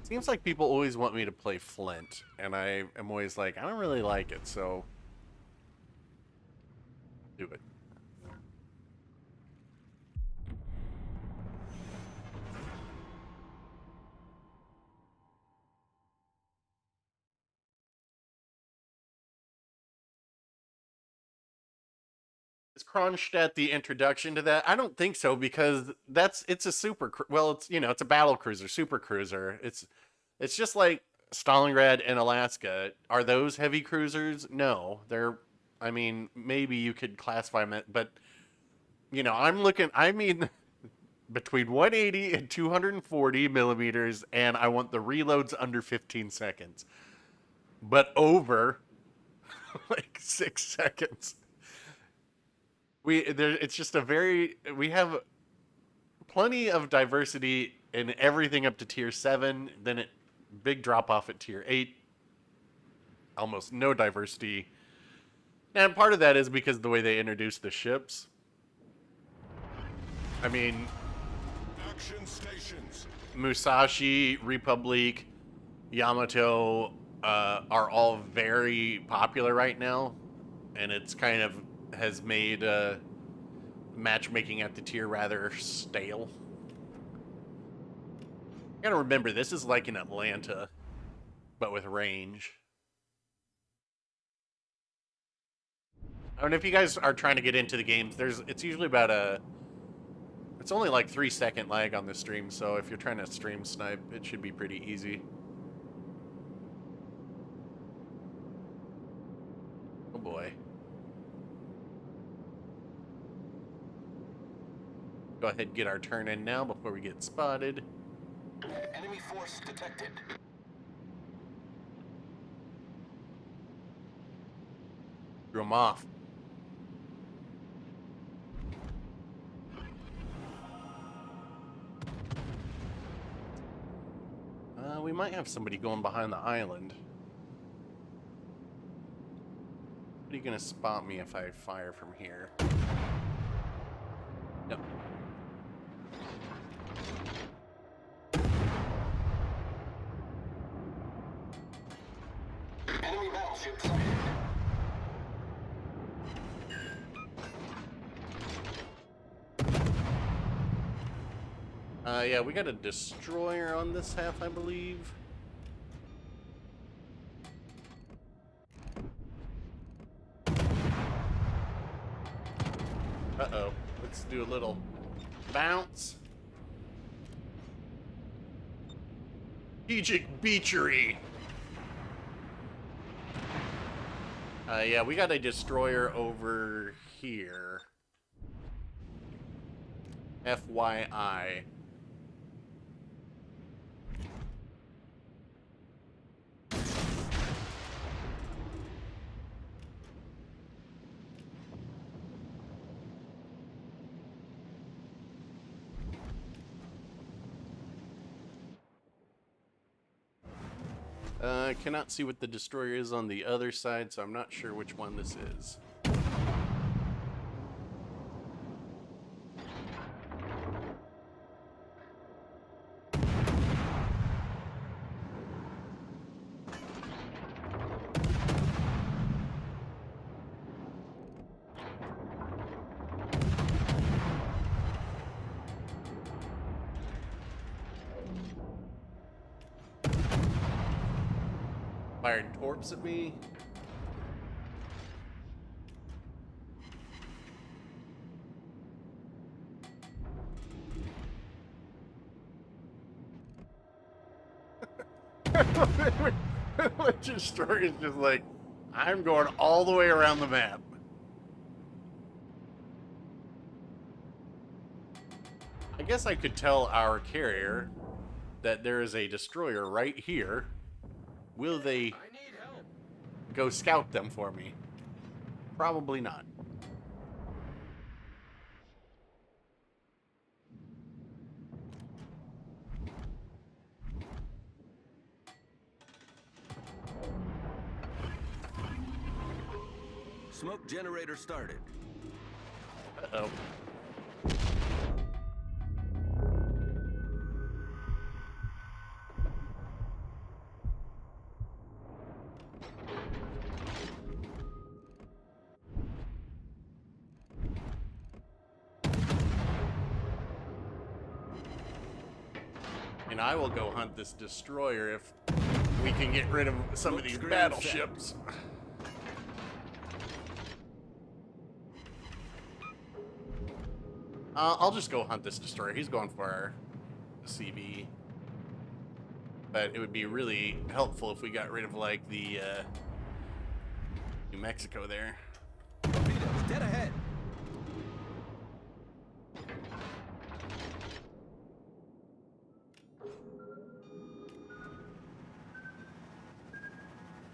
Seems like people always want me to play Flint, and I am always like, I don't really like it, so do it. Kronstadt the introduction to that? I don't think so, because it's a well, it's it's a battle cruiser, super cruiser. It's just like Stalingrad and Alaska. Are those heavy cruisers? No, they're. I mean, maybe you could classify them, but I'm looking. I mean, between 180 and 240 millimeters, and I want the reloads under 15 seconds, but over like 6 seconds. It's just we have plenty of diversity in everything up to tier 7, then big drop off at tier 8. Almost no diversity. And part of that is because of the way they introduced the ships. I mean, Action stations. Musashi, Republic, Yamato are all very popular right now, and it's kind of has made matchmaking at the tier rather stale. You gotta remember, this is like in Atlanta, but with range. I don't know if you guys are trying to get into the games. It's usually about it's only like 3-second lag on the stream, so if you're trying to stream snipe, it should be pretty easy. Oh boy. Go ahead and get our turn in now before we get spotted. Enemy force detected. Threw him off. We might have somebody going behind the island. How are you gonna spot me if I fire from here? Yep. Enemy battleship sighted. Yeah, we got a destroyer on this half, I believe. Uh-oh. Let's do a little bounce. Strategic beachery. Yeah, we got a destroyer over here. FYI. I cannot see what the destroyer is on the other side, so I'm not sure which one this is. Fired torps at me. The destroyer is just like, I'm going all the way around the map. I guess I could tell our carrier that there is a destroyer right here. Will they I need help. go scout them for me? Probably not. Smoke generator started. Uh-oh. And I will go hunt this destroyer if we can get rid of some of these Screen battleships. I'll just go hunt this destroyer. He's going for our CV. But it would be really helpful if we got rid of, like, the New Mexico there. Torpedoes dead ahead.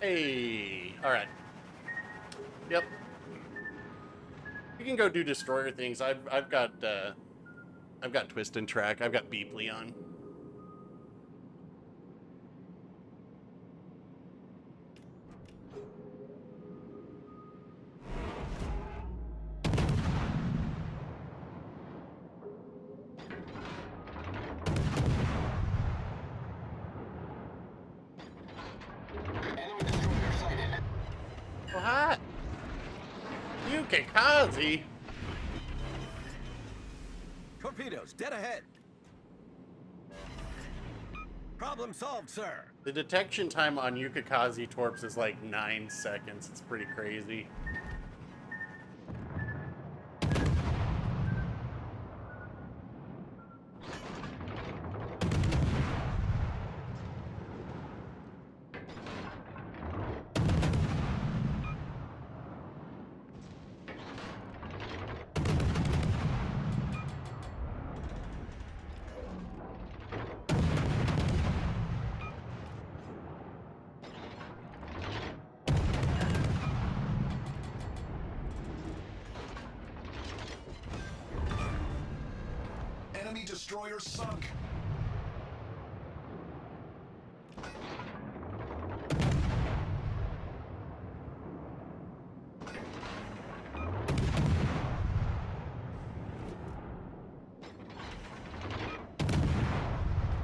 Hey, all right. Yep. We can go do destroyer things. I've got Twist and Track. I've got Beepley on. Enemy destroyer sighted. What? Yukikaze? Torpedoes dead ahead. Problem solved, sir. The detection time on Yukikaze torps is like 9 seconds. It's pretty crazy. Enemy destroyer sunk.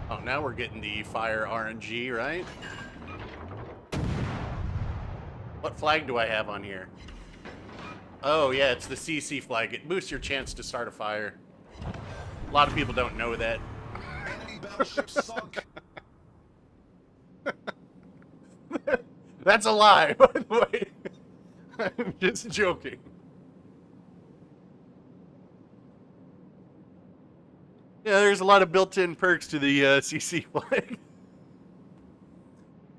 Oh, now we're getting the fire RNG, right? What flag do I have on here? Oh, yeah, it's the CC flag. It boosts your chance to start a fire. A lot of people don't know that. Enemy battleship sunk. That's a lie, by the way. I'm just joking. Yeah, there's a lot of built-in perks to the CC flag.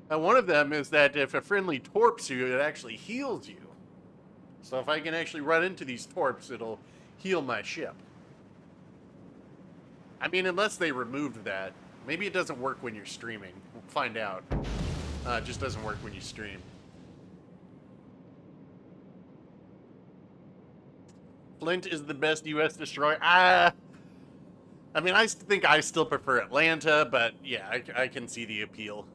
One of them is that if a friendly torps you, it actually heals you. So if I can actually run into these torps, it'll heal my ship. I mean, unless they removed that. Maybe it doesn't work when you're streaming. We'll find out. It just doesn't work when you stream. Flint is the best U.S. destroyer. I mean, I think I still prefer Atlanta, but yeah, I can see the appeal.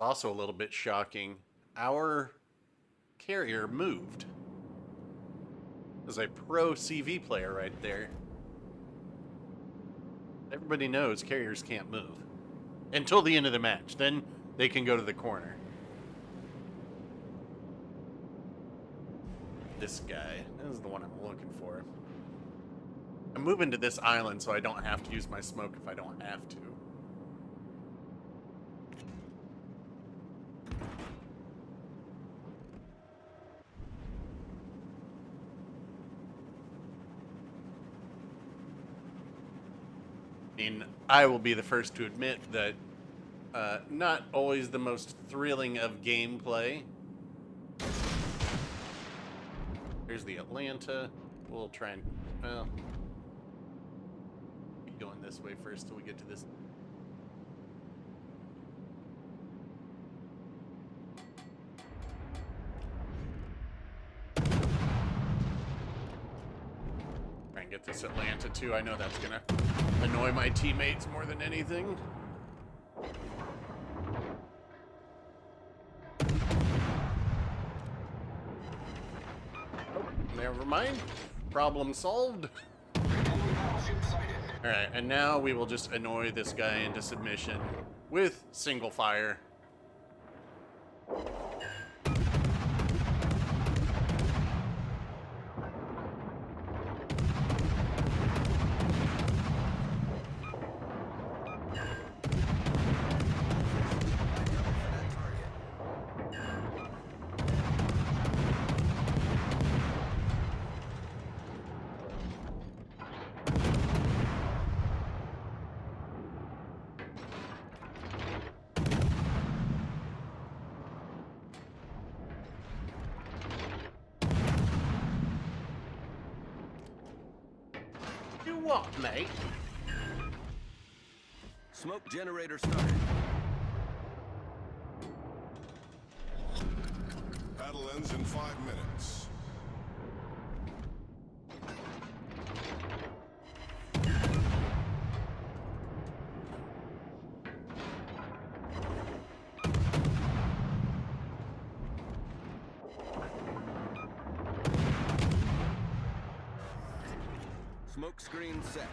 Also a little bit shocking. Our carrier moved. There's a pro CV player right there. Everybody knows carriers can't move. Until the end of the match. Then they can go to the corner. This guy. This is the one I'm looking for. I'm moving to this island so I don't have to use my smoke if I don't have to. I mean, I will be the first to admit that not always the most thrilling of gameplay. Here's the Atlanta. We'll try and, well, keep going this way first till we get to this. Try and get this Atlanta too. I know that's gonna annoy my teammates more than anything. Oh, never mind. Problem solved. Enemy battleship sighted. Alright, and now we will just annoy this guy into submission with single fire. what, mate? Smoke generator started. Battle ends in 5 minutes. Smoke screen set.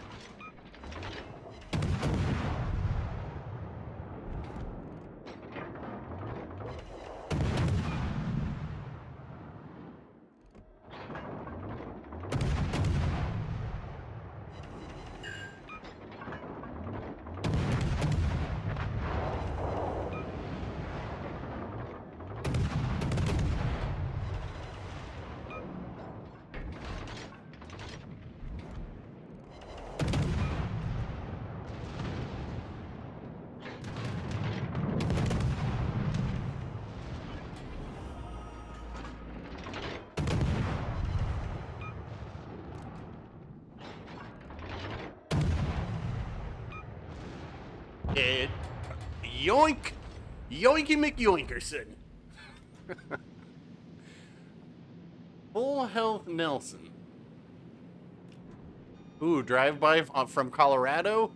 It, yoink! Yoinky McYoinkerson. Full health Nelson. Ooh, drive-by from Colorado?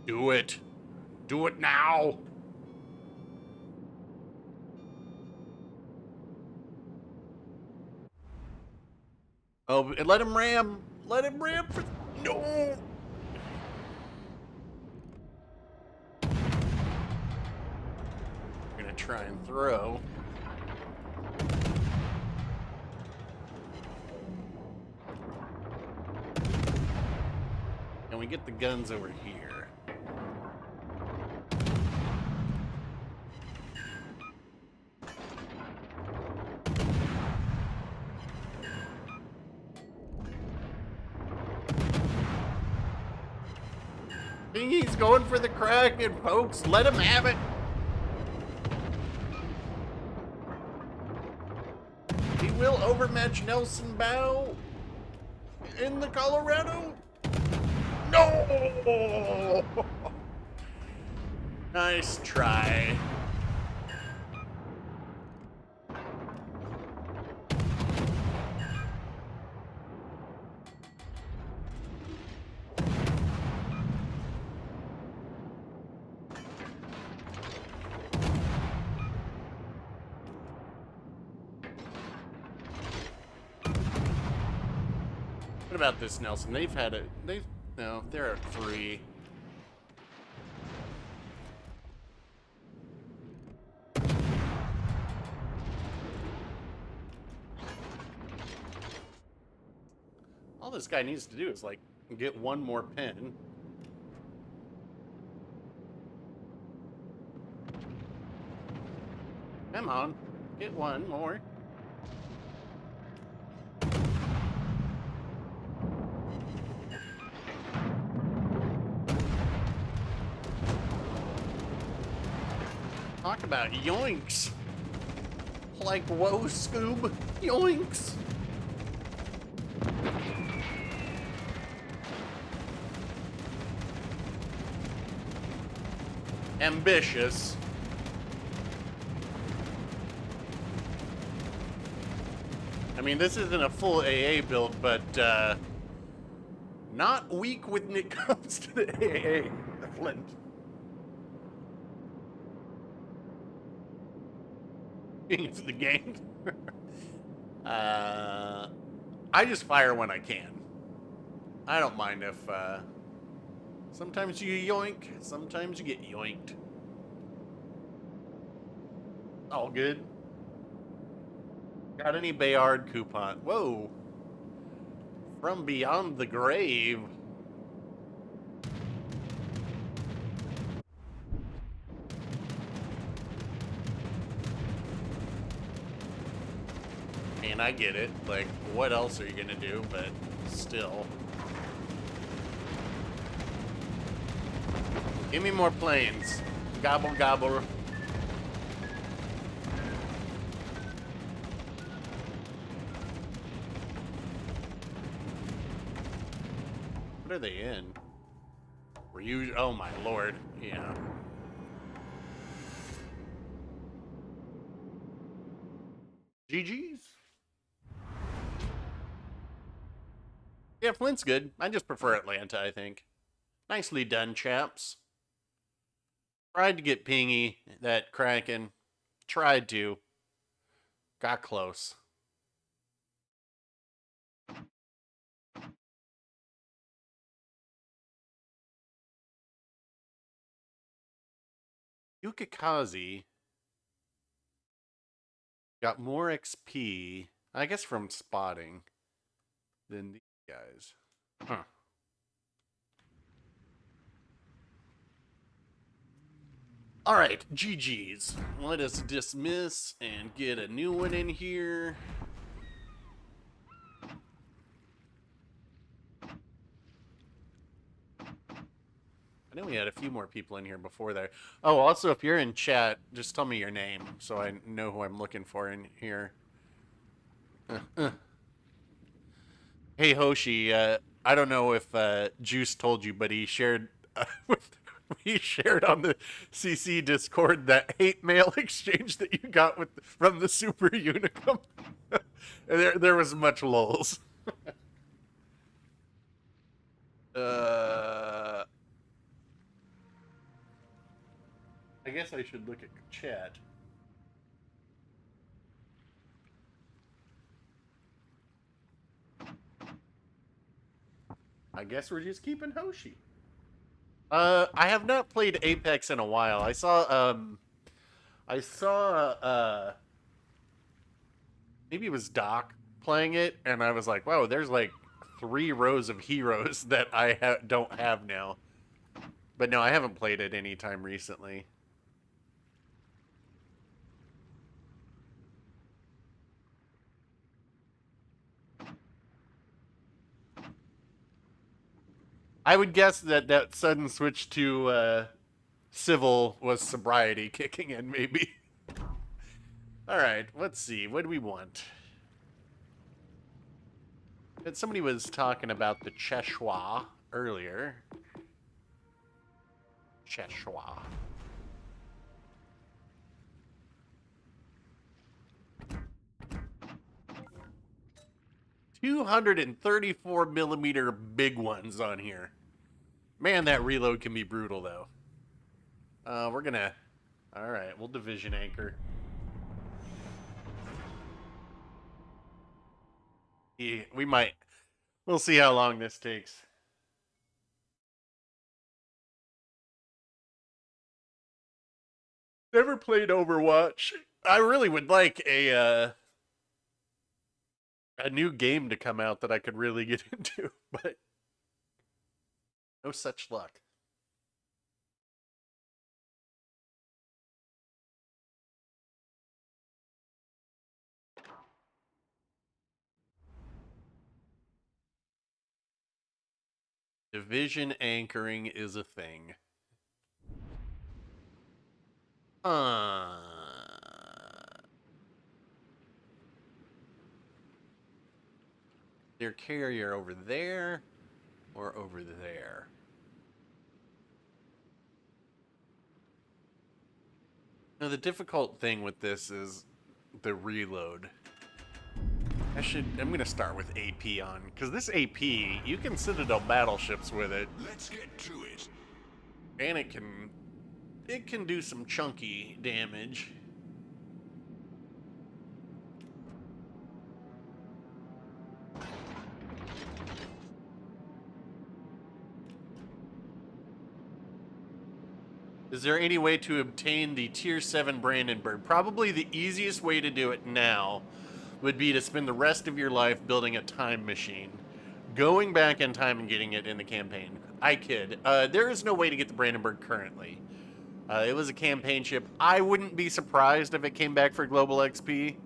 Do it. Do it now. Oh, let him ram. Let him ram for... No! Gonna try and throw. And we get the guns over here. He's going for the Kraken, folks. Let him have it. He will overmatch Nelson Bow in the Colorado. No! Nice try. What about this, Nelson? They've had it. No, they're at 3. All this guy needs to do is, like, get one more pin. Come on, get one more. Talk about yoinks. Like, whoa, Scoob. Yoinks. Ambitious. I mean, this isn't a full AA build, but not weak when it comes to the AA, the Flint. Into the game. I just fire when I can. I don't mind if sometimes you yoink, sometimes you get yoinked. All good. Got any Bayard coupon? Whoa. From beyond the grave. And I get it. Like, what else are you gonna do? But still. Give me more planes. Gobble, gobble. What are they in? Were you? Oh my lord. Yeah. GG's. Yeah, Flint's good. I just prefer Atlanta, I think. Nicely done, chaps. Tried to get pingy, that Kraken. Tried to. Got close. Yukikaze got more XP, I guess, from spotting than these guys. Huh. All right, GG's. Let us dismiss and get a new one in here. I know we had a few more people in here before there. Oh, also, if you're in chat, just tell me your name so I know who I'm looking for in here. Hey, Hoshi, I don't know if Juice told you, but he shared he shared on the CC Discord that hate mail exchange that you got from the Super Unicum. there was much lulz. I guess I should look at chat. I guess we're just keeping Hoshi. I have not played Apex in a while. I saw maybe it was Doc playing it, and I was like, wow, there's like 3 rows of heroes that I don't have now. But no, I haven't played it anytime recently. I would guess that sudden switch to civil was sobriety kicking in, maybe. All right, let's see. What do we want? And somebody was talking about the Cheshwa earlier. Cheshwa. $234mm big ones on here. Man, that reload can be brutal, though. We're gonna... Alright, we'll division anchor. Yeah, we might... We'll see how long this takes. Never played Overwatch. I really would like a new game to come out that I could really get into, but no such luck. Division anchoring is a thing. Their carrier over there or over there? Now, the difficult thing with this is the reload. I'm going to start with AP on, because this AP, you can Citadel battleships with it. Let's get to it. And it can do some chunky damage. Is there any way to obtain the Tier 7 Brandenburg? Probably the easiest way to do it now would be to spend the rest of your life building a time machine, going back in time and getting it in the campaign. I kid. There is no way to get the Brandenburg currently. It was a campaign ship. I wouldn't be surprised if it came back for global XP,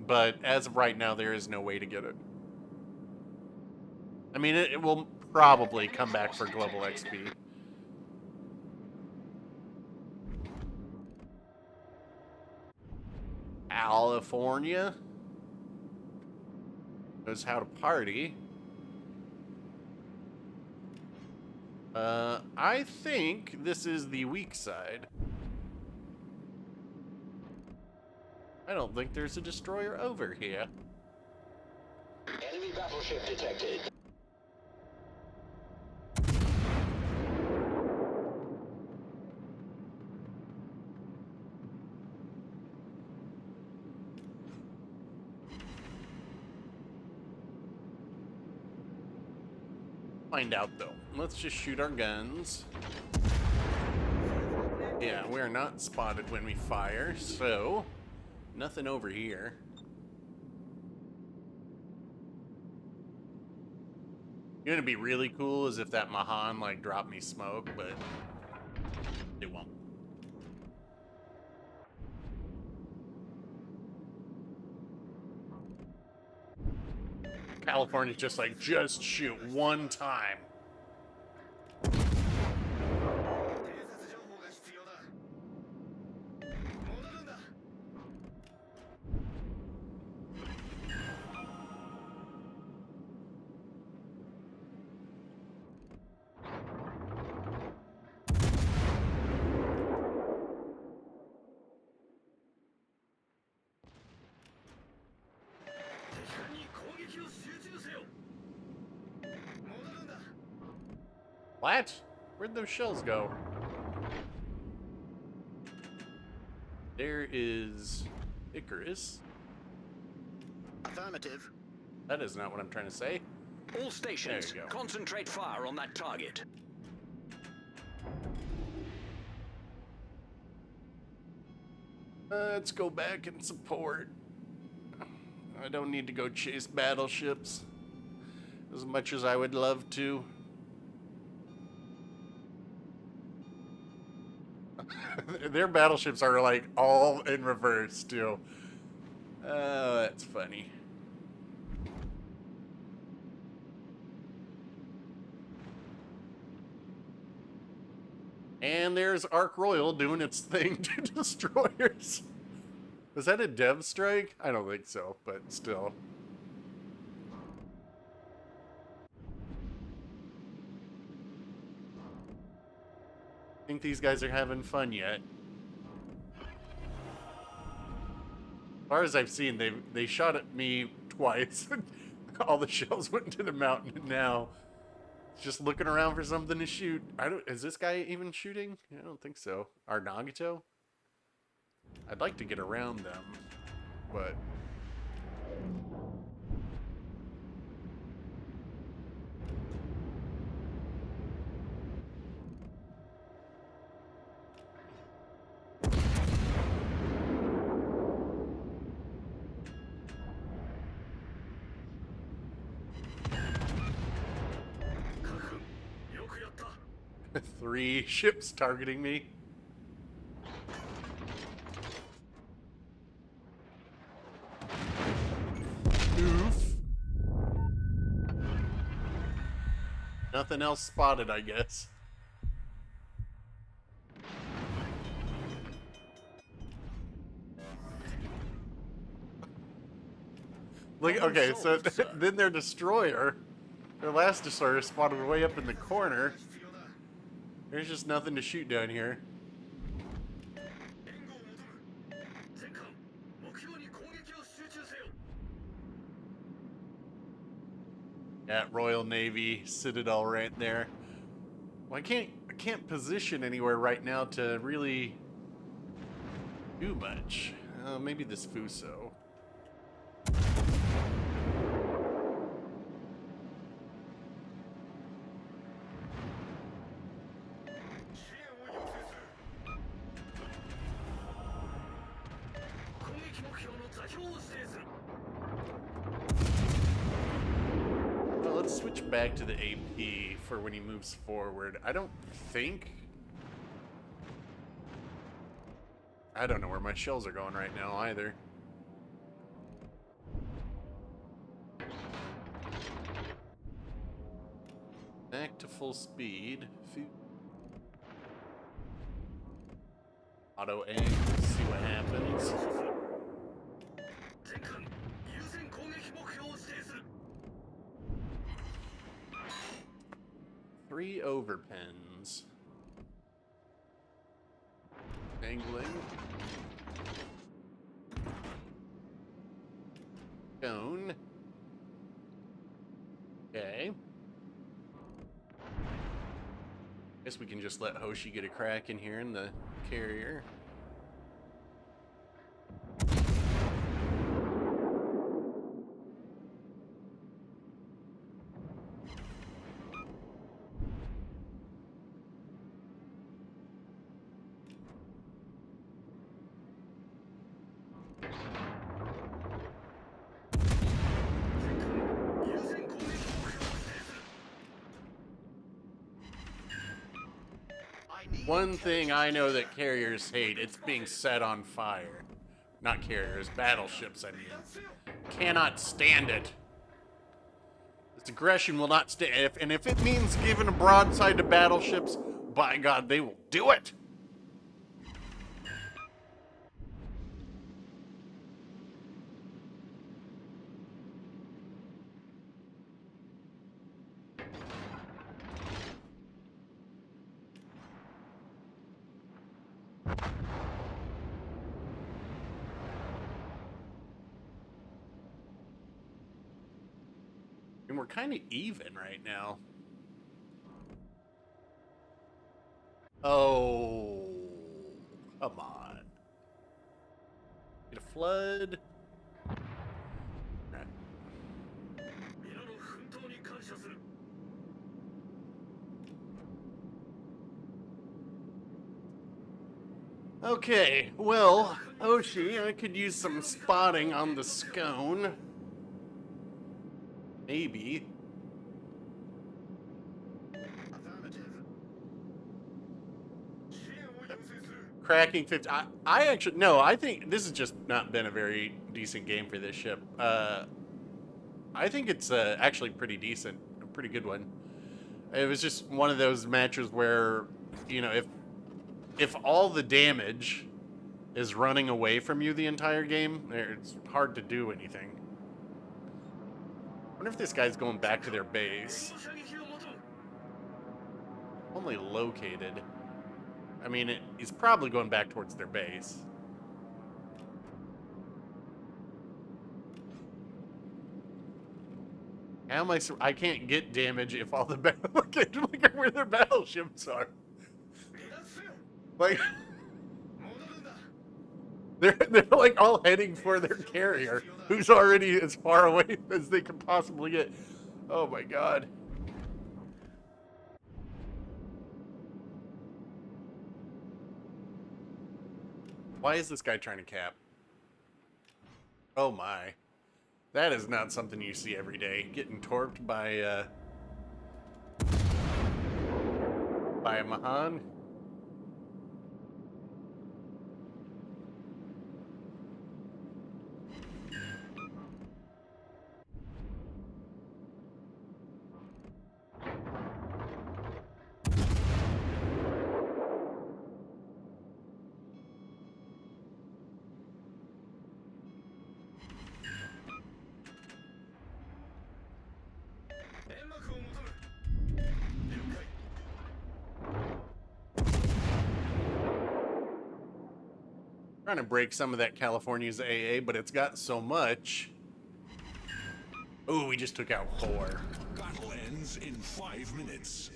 but as of right now, there is no way to get it. I mean, it will probably come back for global XP. California knows how to party. I think this is the weak side. I don't think there's a destroyer over here. Enemy battleship detected. Find out though. Let's just shoot our guns. Yeah, we're not spotted when we fire, so nothing over here. Gonna be really cool is if that Mahan like dropped me smoke, but it won't. California's just like, just shoot one time. What? Where'd those shells go? There is Icarus. Affirmative. That is not what I'm trying to say. All stations, There you go. concentrate fire on that target. Let's go back and support. I don't need to go chase battleships as much as I would love to. Their battleships are like all in reverse too. Oh, that's funny. And there's Ark Royal doing its thing to destroyers. Was that a dev strike? I don't think so, but still. Think these guys are having fun yet? As far as I've seen, they shot at me twice. All the shells went into the mountain, and now it's just looking around for something to shoot. Is this guy even shooting? I don't think so. Our Nagato? I'd like to get around them, but three ships targeting me. Oof. Nothing else spotted, I guess. Like, okay, so then their destroyer, their last destroyer spotted way up in the corner. There's just nothing to shoot down here. At Royal Navy Citadel right there. Well, I can't position anywhere right now to really do much. Maybe this Fuso. Well, let's switch back to the AP for when he moves forward. I don't know where my shells are going right now either. Back to full speed. Auto aim, see what happens. 3 overpens. Angling. Stone. Okay. Guess we can just let Hoshi get a crack in here in the carrier. One thing I know that carriers hate, it's being set on fire. Not carriers, battleships, I mean. Cannot stand it. This aggression will not stand. And if it means giving a broadside to battleships, by God, they will do it. And we're kind of even right now. Oh, come on. Get a flood. Right. Okay, well, Hoshi, I could use some spotting on the scone. Maybe. Cracking 50. I actually, no, I think this has just not been a very decent game for this ship. I think it's actually pretty decent, a pretty good one. It was just one of those matches where, you know, if all the damage is running away from you the entire game, it's hard to do anything. I wonder if this guy's going back to their base. Only located. I mean, he's probably going back towards their base. How am I can't get damage if all the look at where their battleships are. Like they're like all heading for their carrier, who's already as far away as they could possibly get. Oh my God. Why is this guy trying to cap? Oh my. That is not something you see every day. Getting torped by a Mahan. Trying to break some of that California's AA, but it's got so much. Ooh, we just took out 4. Battle ends in 5 minutes.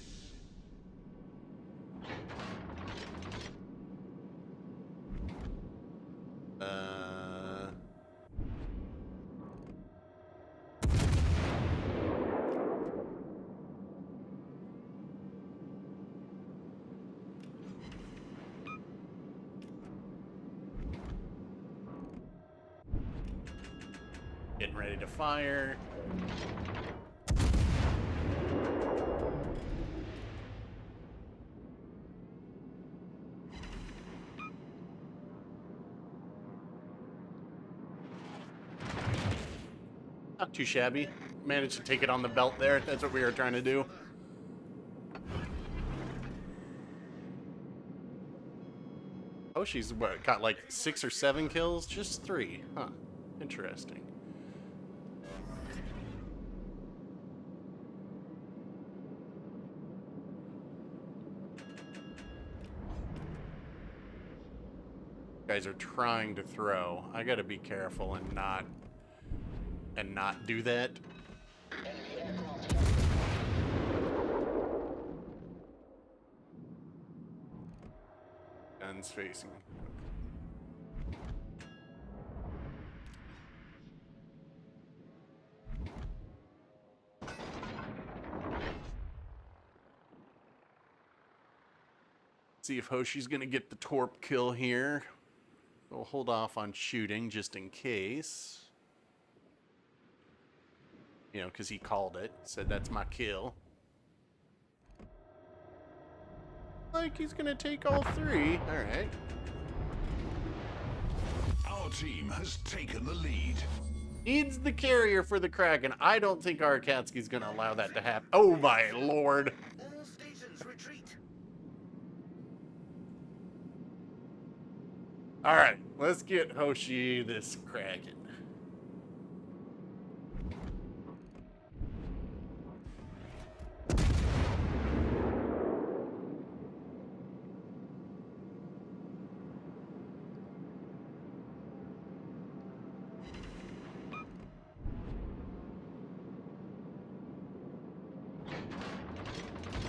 Getting ready to fire. Not too shabby. Managed to take it on the belt there. That's what we were trying to do. Oh, she's what, got like 6 or 7 kills? Just 3. Huh. Interesting. Guys are trying to throw. I gotta be careful and not do that. Guns facing. See if Hoshi's gonna get the torp kill here. We'll hold off on shooting just in case. You know, because he called it. Said that's my kill. Like he's gonna take all three. Alright. Our team has taken the lead. Needs the carrier for the Kraken. I don't think Arakatsky's gonna allow that to happen. Oh my lord. All stations retreat. Alright, let's get Hoshi this Kraken.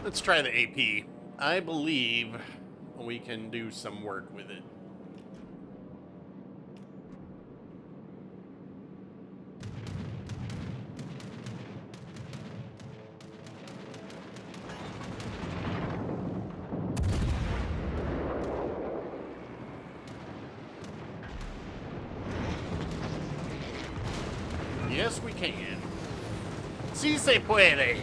Let's try the AP. I believe we can do some work with it. Yes, we can. Si se puede.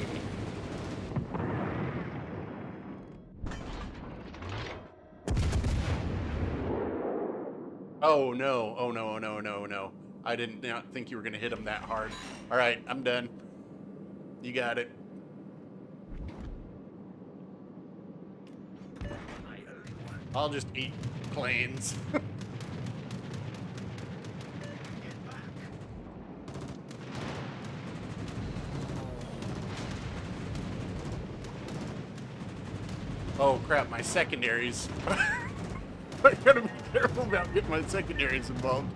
Oh no, oh no, oh no, no, no. I did not think you were gonna hit him that hard. Alright, I'm done. You got it. I'll just eat planes. Oh crap, my secondaries. I gotta be careful about getting my secondaries involved.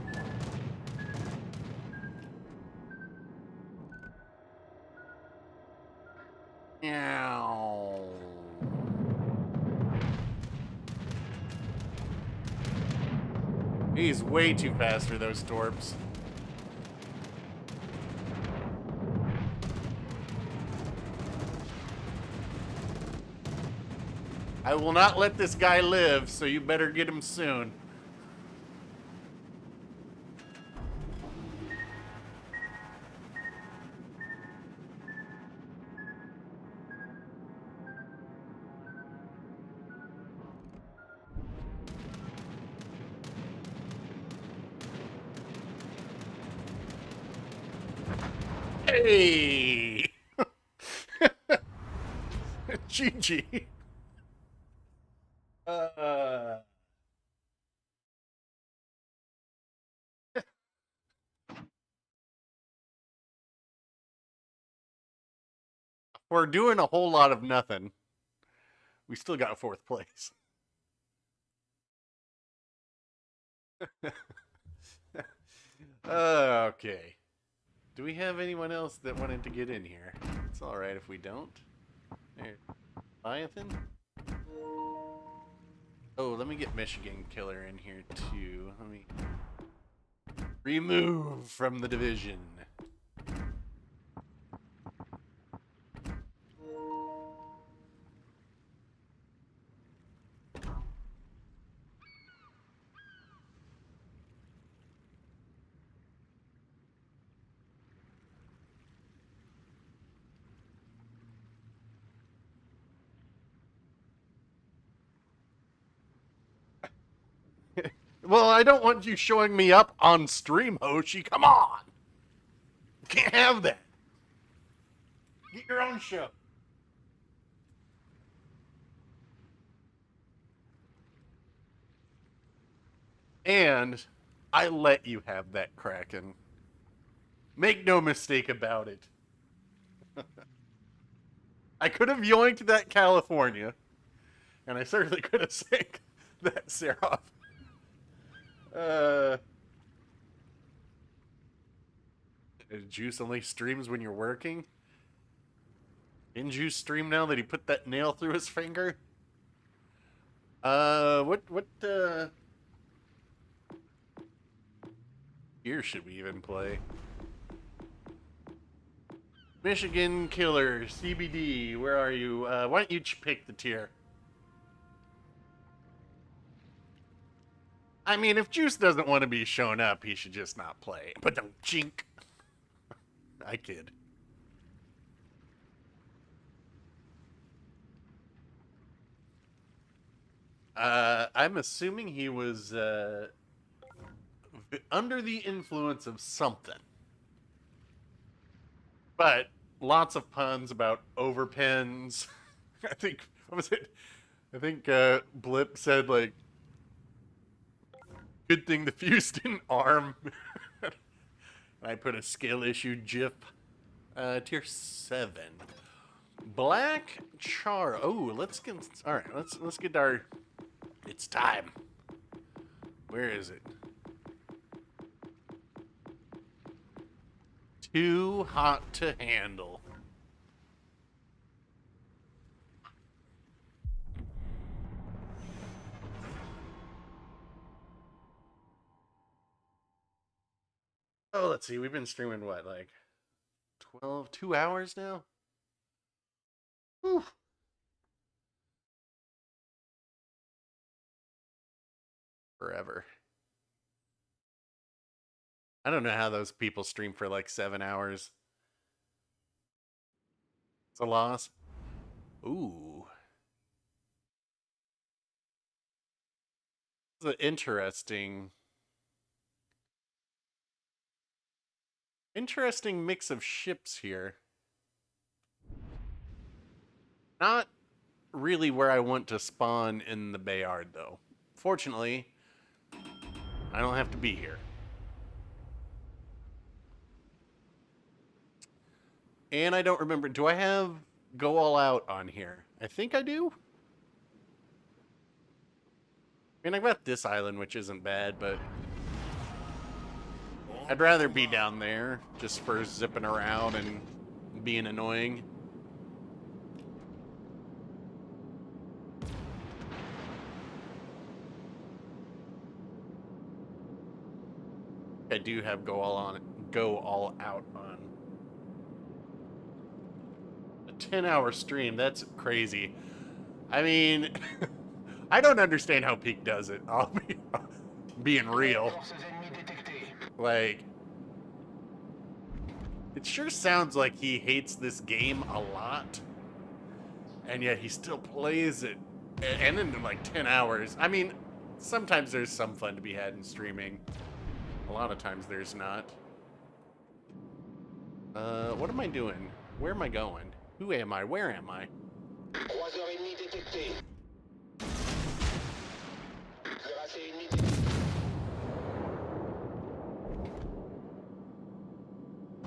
Meow. He's way too fast for those torps. I will not let this guy live, so you better get him soon. Hey! GG. We're doing a whole lot of nothing. We still got fourth place. Okay. Do we have anyone else that wanted to get in here? It's alright if we don't. There. Leviathan? Oh, let me get Michigan Killer in here too. Let me remove from the division. Well, I don't want you showing me up on stream, Hoshi. Come on. You can't have that. Get your own show. And I let you have that Kraken. Make no mistake about it. I could have yoinked that California. And I certainly could have sank that Seraph. Juice only streams when you're working? In Juice stream now that he put that nail through his finger? What year should we even play? Michigan Killer, CBD, where are you? Why don't you pick the tier? I mean, if Juice doesn't want to be shown up, he should just not play. But don't jink. I kid. I'm assuming he was under the influence of something. But lots of puns about overpins. I think, what was it? I think Blip said, like, good thing the fuse didn't arm. I put a skill issue GIF. Tier 7. Black Char. Oh, let's get. All right, let's get our. It's time. Where is it? Too hot to handle. Oh, let's see. We've been streaming what, like 2 hours now? Whew. Forever. I don't know how those people stream for like 7 hours. It's a loss. Ooh. This is an interesting mix of ships here. Not really where I want to spawn in the Bayard, though. Fortunately, I don't have to be here. And I don't remember, do I have Go All Out on here? I think I do. I mean, I've got this island, which isn't bad, but I'd rather be down there just for zipping around and being annoying. I do have Go All Out on. A 10-hour stream, that's crazy. I mean, I don't understand how Peak does it. I'll be being real. Like, it sure sounds like he hates this game a lot, and yet he still plays it, and in like 10 hours. I mean, sometimes there's some fun to be had in streaming. A lot of times there's not. What am I doing? Where am I going? Who am I? Where am I?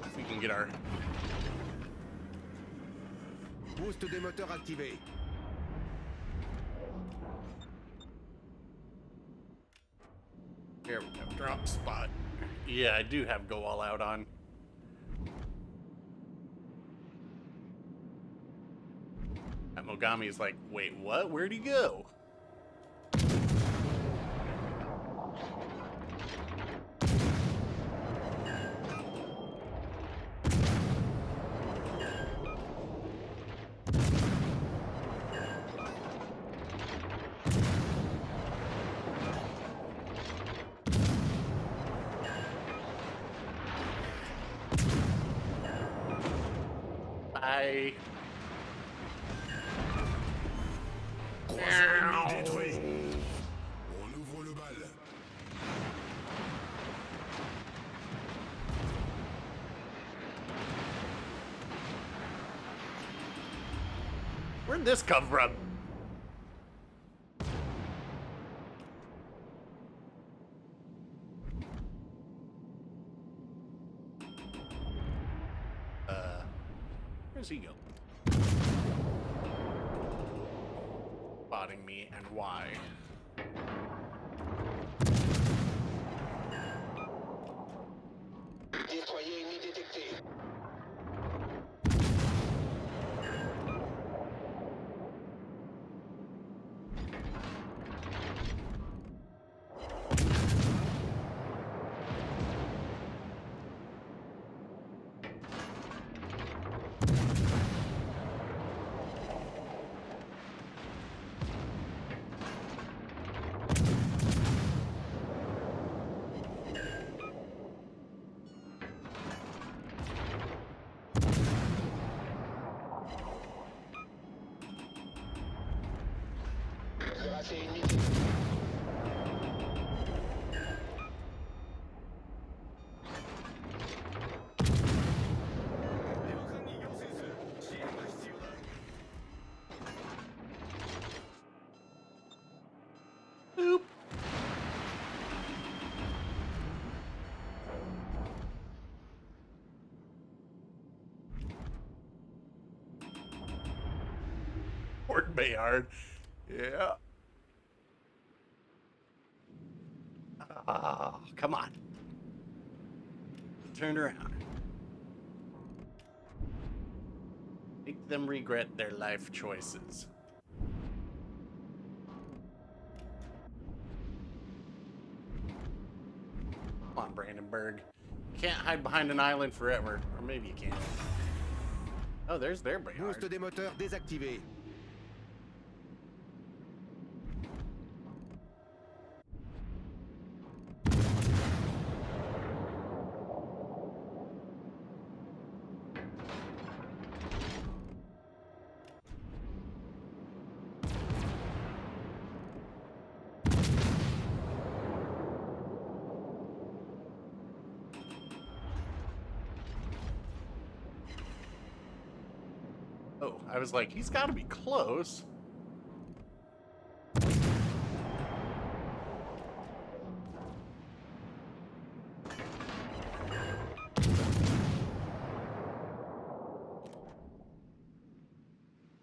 If we can get our... Boost des moteurs activé. Here we go. Drop spot. Yeah, I do have Go All Out on. And Mogami is like, wait, what? Where'd he go? Bye. Croiseur ennemi détruit. On ouvre le bal. Where'd this come from? Where's he go? Spotting me and why? Zielstraße imitiert. Boop. Fort Bayard. Yeah. Oh, come on. Turn around. Make them regret their life choices. Come on, Brandenburg. You can't hide behind an island forever. Or maybe you can. Oh, there's their Boost Bayard. des moteurs désactivé. Oh, I was like, he's got to be close.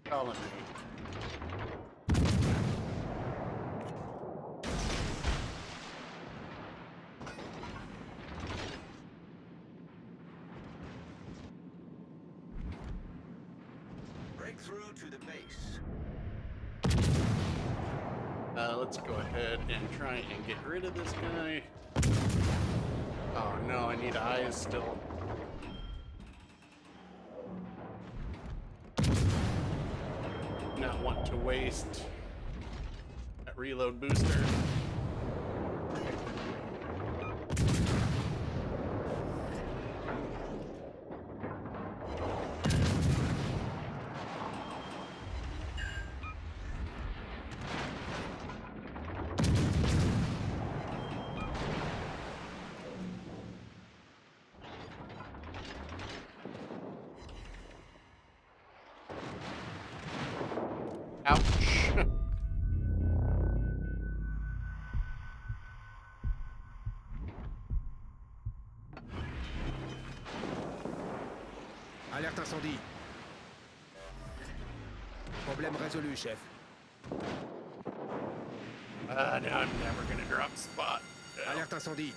Calling me. Breakthrough to the base. Let's go ahead and try and get rid of this guy. Oh no, I need eyes still. Not want to waste that reload booster. Ouch. Alerte incendie. Problème résolu, chef. Now I'm never gonna drop spot. Alerte incendie.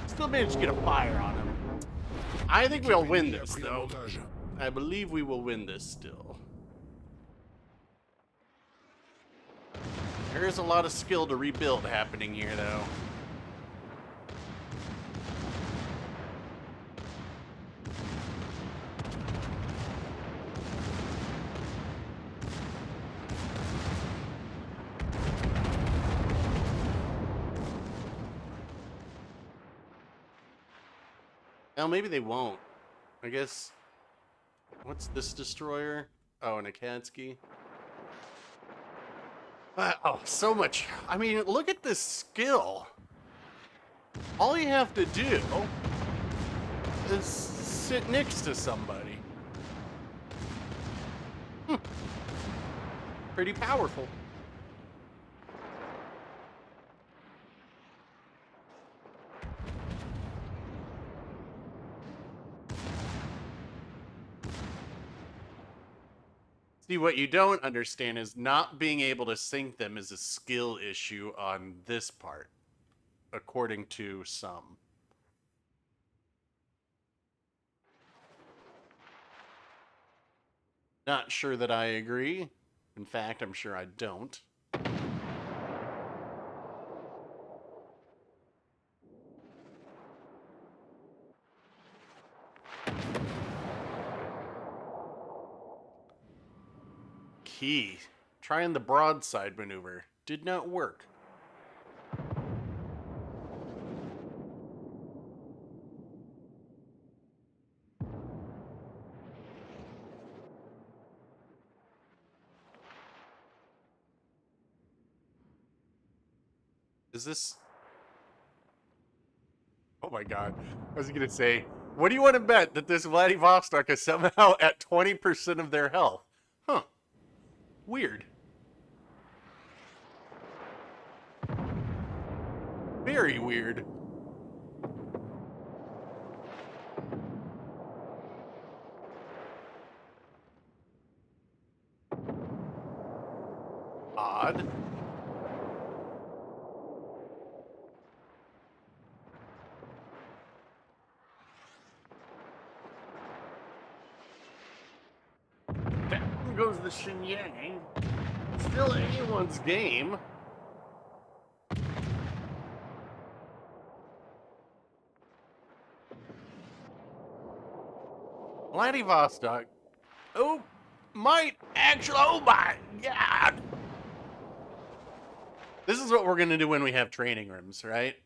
Still managed to get a fire on him. I think we'll win Ennemi a this, pris though. l'avantage. I believe we will win this still. There is a lot of skill to rebuild happening here, though. Well, maybe they won't. I guess. What's this destroyer? Oh, an Akatsuki. Oh, so much. I mean, look at this skill. All you have to do is sit next to somebody. Pretty powerful. See, what you don't understand is not being able to sync them is a skill issue on this part, according to some. Not sure that I agree. In fact, I'm sure I don't. Key. Trying the broadside maneuver. Did not work. Is this... Oh my god. I was gonna say, what do you want to bet that this Vladivostok is somehow at 20% of their health? Huh. Weird. Very weird. Odd. Down goes the Shenyang. Still anyone's game. Vladivostok. Oh, might actually. Oh my god. This is what we're going to do when we have training rooms, right?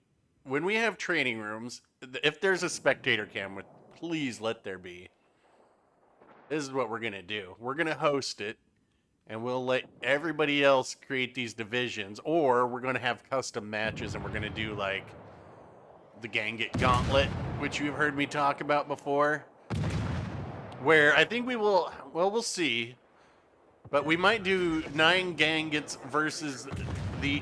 When we have training rooms, if there's a spectator cam, please let there be. This is what we're going to do. We're going to host it, and we'll let everybody else create these divisions, or we're going to have custom matches, and we're going to do, like, the Ganget Gauntlet, which you've heard me talk about before, where I think we will, well, we'll see, but we might do 9 Gangets versus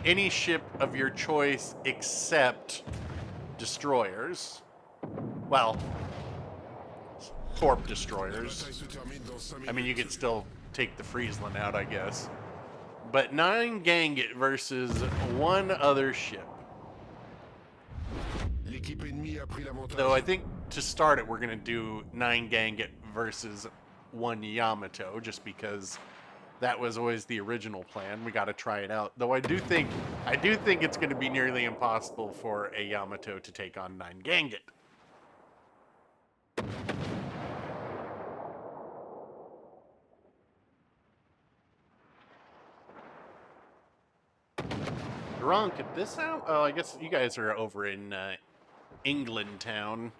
any ship of your choice except destroyers. Well, Corp destroyers. I mean, you could still take the Friesland out, I guess. But 9 Ganget versus 1 other ship. Though I think to start it, we're going to do 9 Ganget versus 1 Yamato, just because that was always the original plan. We got to try it out. Though I do think it's going to be nearly impossible for a Yamato to take on 9 Ganget. Drunk at this out? Oh, I guess you guys are over in England town.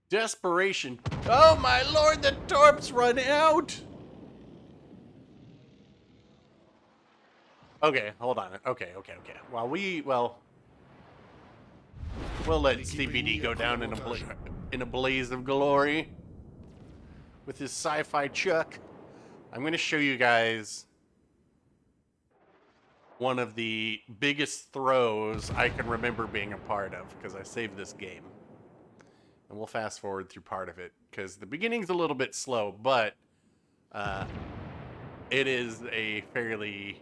Desperation. Oh my lord, the torps run out! Okay, hold on. Okay. We'll let CBD go down in a blaze of glory with his sci-fi Chuck. I'm going to show you guys one of the biggest throws I can remember being a part of, because I saved this game. And we'll fast forward through part of it, because the beginning's a little bit slow, but it is a fairly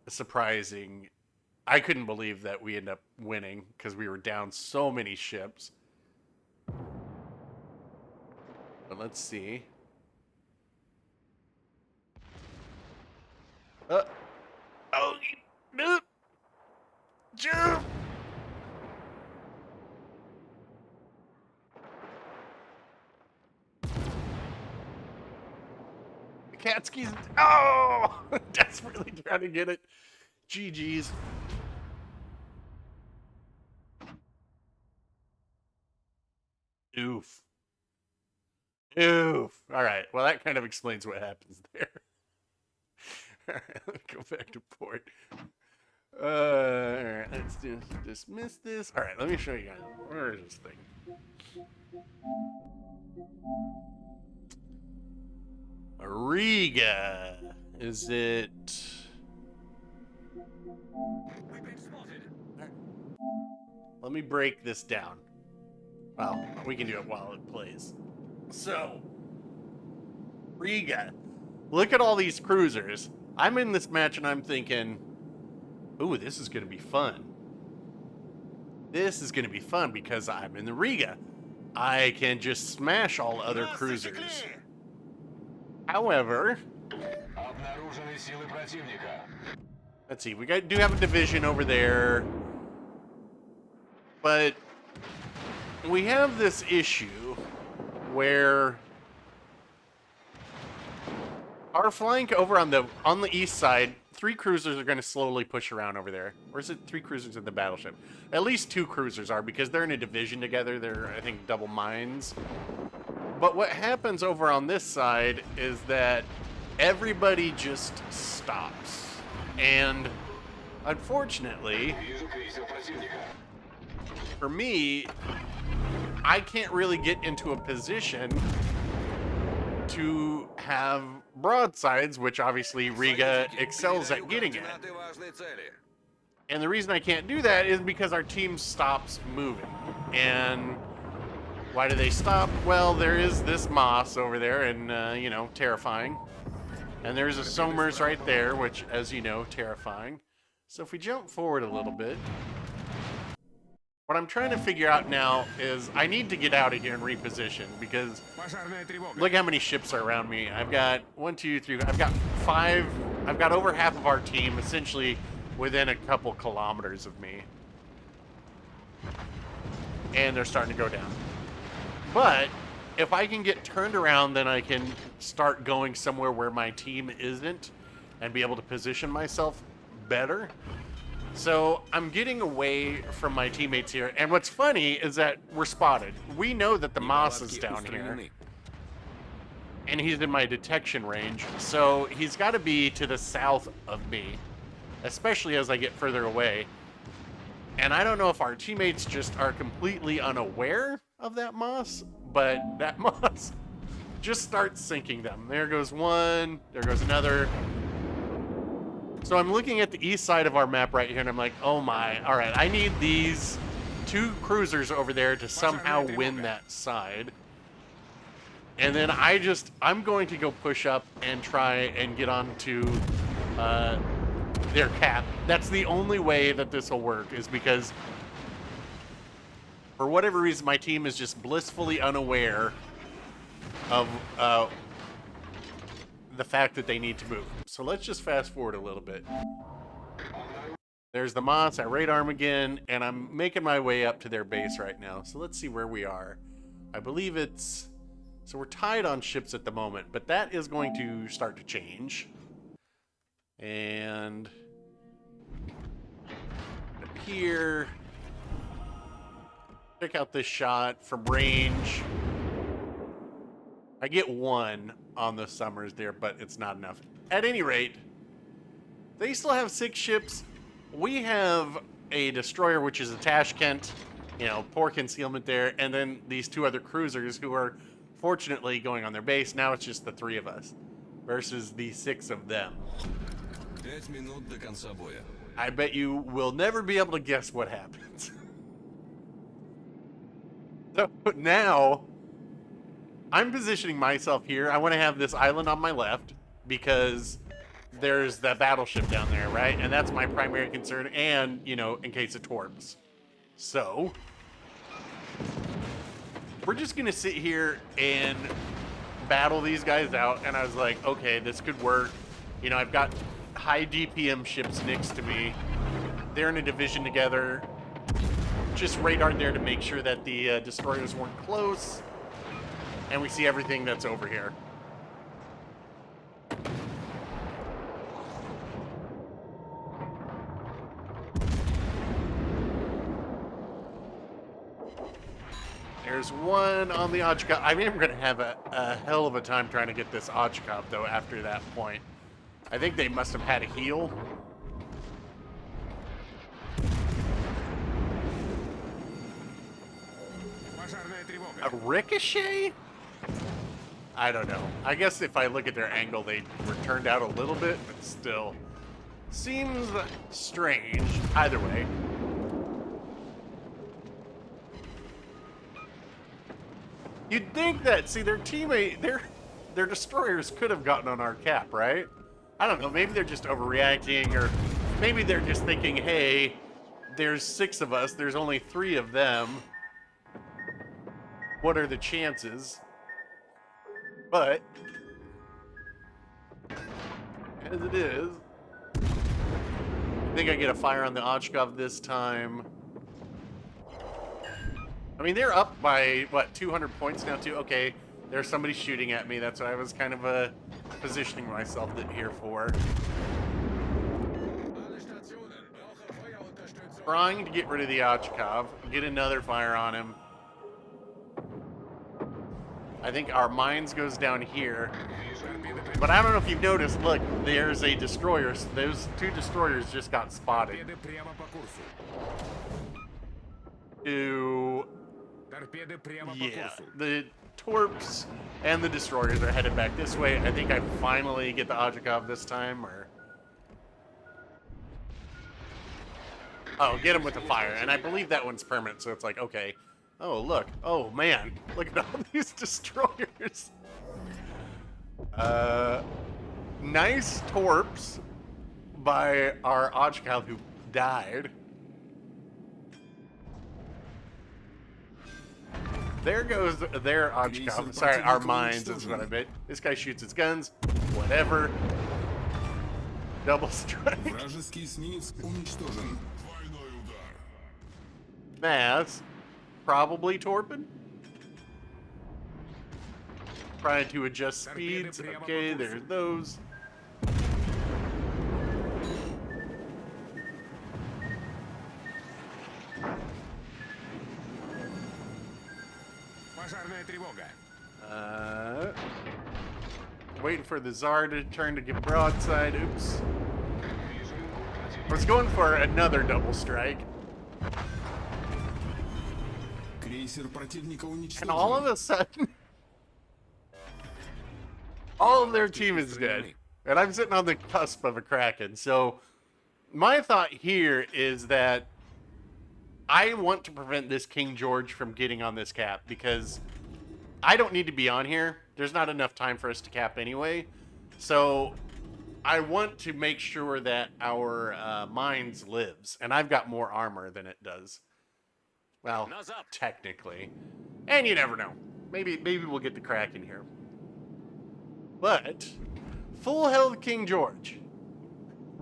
surprising... I couldn't believe that we ended up winning, because we were down so many ships. But let's see. Oh, no. Jump! Katsuki's... Oh! Desperately trying to get it. GG's. Oof. Oof. Alright, well that kind of explains what happens there. Alright, let me go back to port. Alright, let's dismiss this. Alright, let me show you guys. Where is this thing? Riga. Is it... We've been spotted. Let me break this down. Well, we can do it while it plays. So, Riga. Look at all these cruisers. I'm in this match and I'm thinking, ooh, this is going to be fun. This is going to be fun because I'm in the Riga. I can just smash all other cruisers. However, let's see, we do have a division over there, but we have this issue where our flank over on the east side, 3 cruisers are going to slowly push around over there. Or is it 3 cruisers in the battleship? At least 2 cruisers are, because they're in a division together. They're, I think, double mines. But what happens over on this side is that everybody just stops. And unfortunately, Вижу крейсер противника. for me, I can't really get into a position to have broadsides, which obviously Riga excels at getting at. Координаты важной цели. And the reason I can't do that is because our team stops moving. And why do they stop? Well, there is this Moss over there, and, you know, terrifying. And there's a Somers right there, which, as you know, terrifying. So if we jump forward a little bit, what I'm trying to figure out now is I need to get out of here and reposition, because Пожарная тревога. look how many ships are around me. I've got 1, 2, 3, I've got 5, I've got over half of our team essentially within a couple kilometers of me. And they're starting to go down. But if I can get turned around, then I can start going somewhere where my team isn't and be able to position myself better. So I'm getting away from my teammates here. And what's funny is that we're spotted. We know that the Moss is down here. And he's in my detection range. So he's got to be to the south of me, especially as I get further away. And I don't know if our teammates just are completely unaware of that Moss, but that Moss just starts sinking them. There goes one, there goes another. So I'm looking at the east side of our map right here, and I'm like, oh my, all right, I need these 2 cruisers over there to somehow win that side. And then I'm going to go push up and try and get onto their cap. That's the only way that this will work, is because for whatever reason my team is just blissfully unaware of the fact that they need to move. So let's just fast forward a little bit. There's the Moss. I radar them again, and I'm making my way up to their base right now. So let's see where we are. I believe it's... So we're tied on ships at the moment, but that is going to start to change. And up here, check out this shot from range. I get 1 on the Somers there, but it's not enough. At any rate, they still have 6 ships. We have a destroyer, which is a Tashkent, you know, poor concealment there, and then these 2 other cruisers who are fortunately going on their base. Now it's just the 3 of us versus the 6 of them. 5 минут до конца боя. I bet you will never be able to guess what happens. So now I'm positioning myself here. I want to have this island on my left because there's that battleship down there, right? And that's my primary concern, and, you know, in case of torps. So we're just going to sit here and battle these guys out. And I was like, okay, this could work. You know, I've got high DPM ships next to me. They're in a division together. Just radar there to make sure that the destroyers weren't close. And we see everything that's over here. There's one on the Ochkov. I mean, I'm going to have a hell of a time trying to get this Ochkov, though, after that point. I think they must have had a heal. Пожарная тревога. A ricochet? I don't know. I guess if I look at their angle, they were turned out a little bit, but still. Seems strange. Either way. You'd think that, see, their teammate, their destroyers could have gotten on our cap, right? I don't know, maybe they're just overreacting, or maybe they're just thinking, hey, there's 6 of us, there's only 3 of them. What are the chances? But, as it is, I think I get a fire on the Ochkov this time. I mean, they're up by, what, 200 points now, too? Okay, there's somebody shooting at me. That's what I was kind of positioning myself here for. Trying to get rid of the Ochkov. Get another fire on him. I think our mines goes down here. But I don't know if you've noticed, look, there's a destroyer. Those 2 destroyers just got spotted. Торпеды прямо по курсу. To, Торпеды прямо по yeah, курсу. the Torps and the destroyers are headed back this way. I think I finally get the Ojakov this time, or... Oh, get him with the fire. And I believe that one's permanent, so it's like, okay. Oh, look. Oh, man. Look at all these destroyers. Nice torps by our Ojakov who died. There goes their Ojakov. Sorry, our mines is what I meant. This guy shoots his guns. Whatever. Double strike. Вражеский эсминец уничтожен. Двойной удар. That's probably torpid. Trying to adjust speeds. Okay, there's those. Пожарная тревога. Waiting for the Tsar to turn to give broadside. Oops. I was going for another double strike. Крейсер противника уничтожен. And all of a sudden, all of their team is dead. And I'm sitting on the cusp of a Kraken. So my thought here is that I want to prevent this King George from getting on this cap because I don't need to be on here. There's not enough time for us to cap anyway. So I want to make sure that our mines lives. And I've got more armor than it does. Well, technically. And you never know. Maybe we'll get the Kraken here. But full health King George.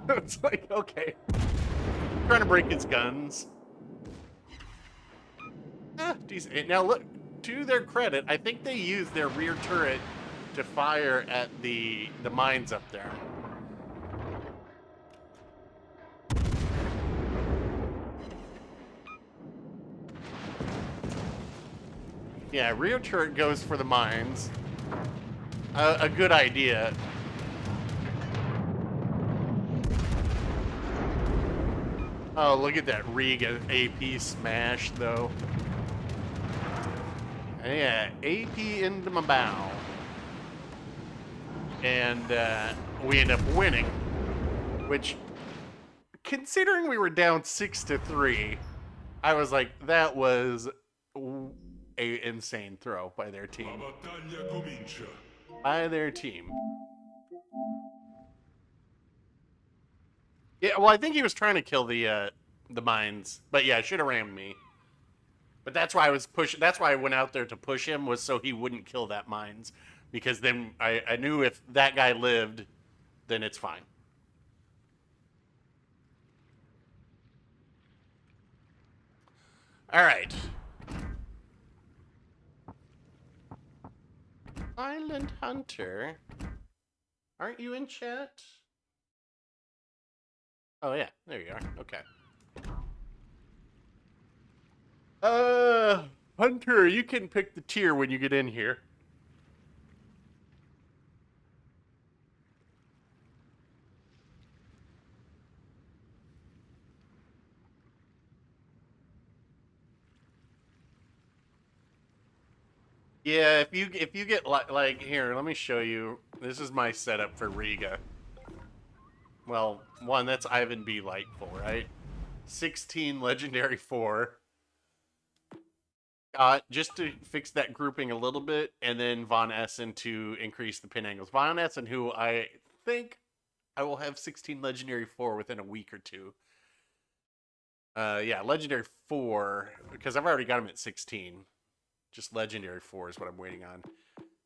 It's like, okay. Trying to break his guns. Decent. Now look, to their credit, I think they used their rear turret to fire at the mines up there. Yeah, rear turret goes for the mines. A good idea. Oh, look at that Riga AP smash, though. Yeah, AP into my bow. And we end up winning. Which, considering we were down 6-3, I was like, that was a insane throw by their team. La battaglia comincia. By their team. Yeah, well, I think he was trying to kill the mines, but yeah, should have rammed me. But that's why I was pushing. That's why I went out there to push him, was so he wouldn't kill that mines, because then I knew if that guy lived, then it's fine. All right. Island Hunter. Aren't you in chat? Oh yeah, there you are. Okay. Hunter, you can pick the tier when you get in here. Yeah, if you get like here, let me show you. This is my setup for Riga. Well, one, that's Ivan B. Lightful, right? 16 Legendary 4. Just to fix that grouping a little bit, and then Von Essen to increase the pin angles. Von Essen, who I think I will have 16 Legendary 4 within a week or two. Yeah, Legendary 4, because I've already got him at 16. Just Legendary 4 is what I'm waiting on.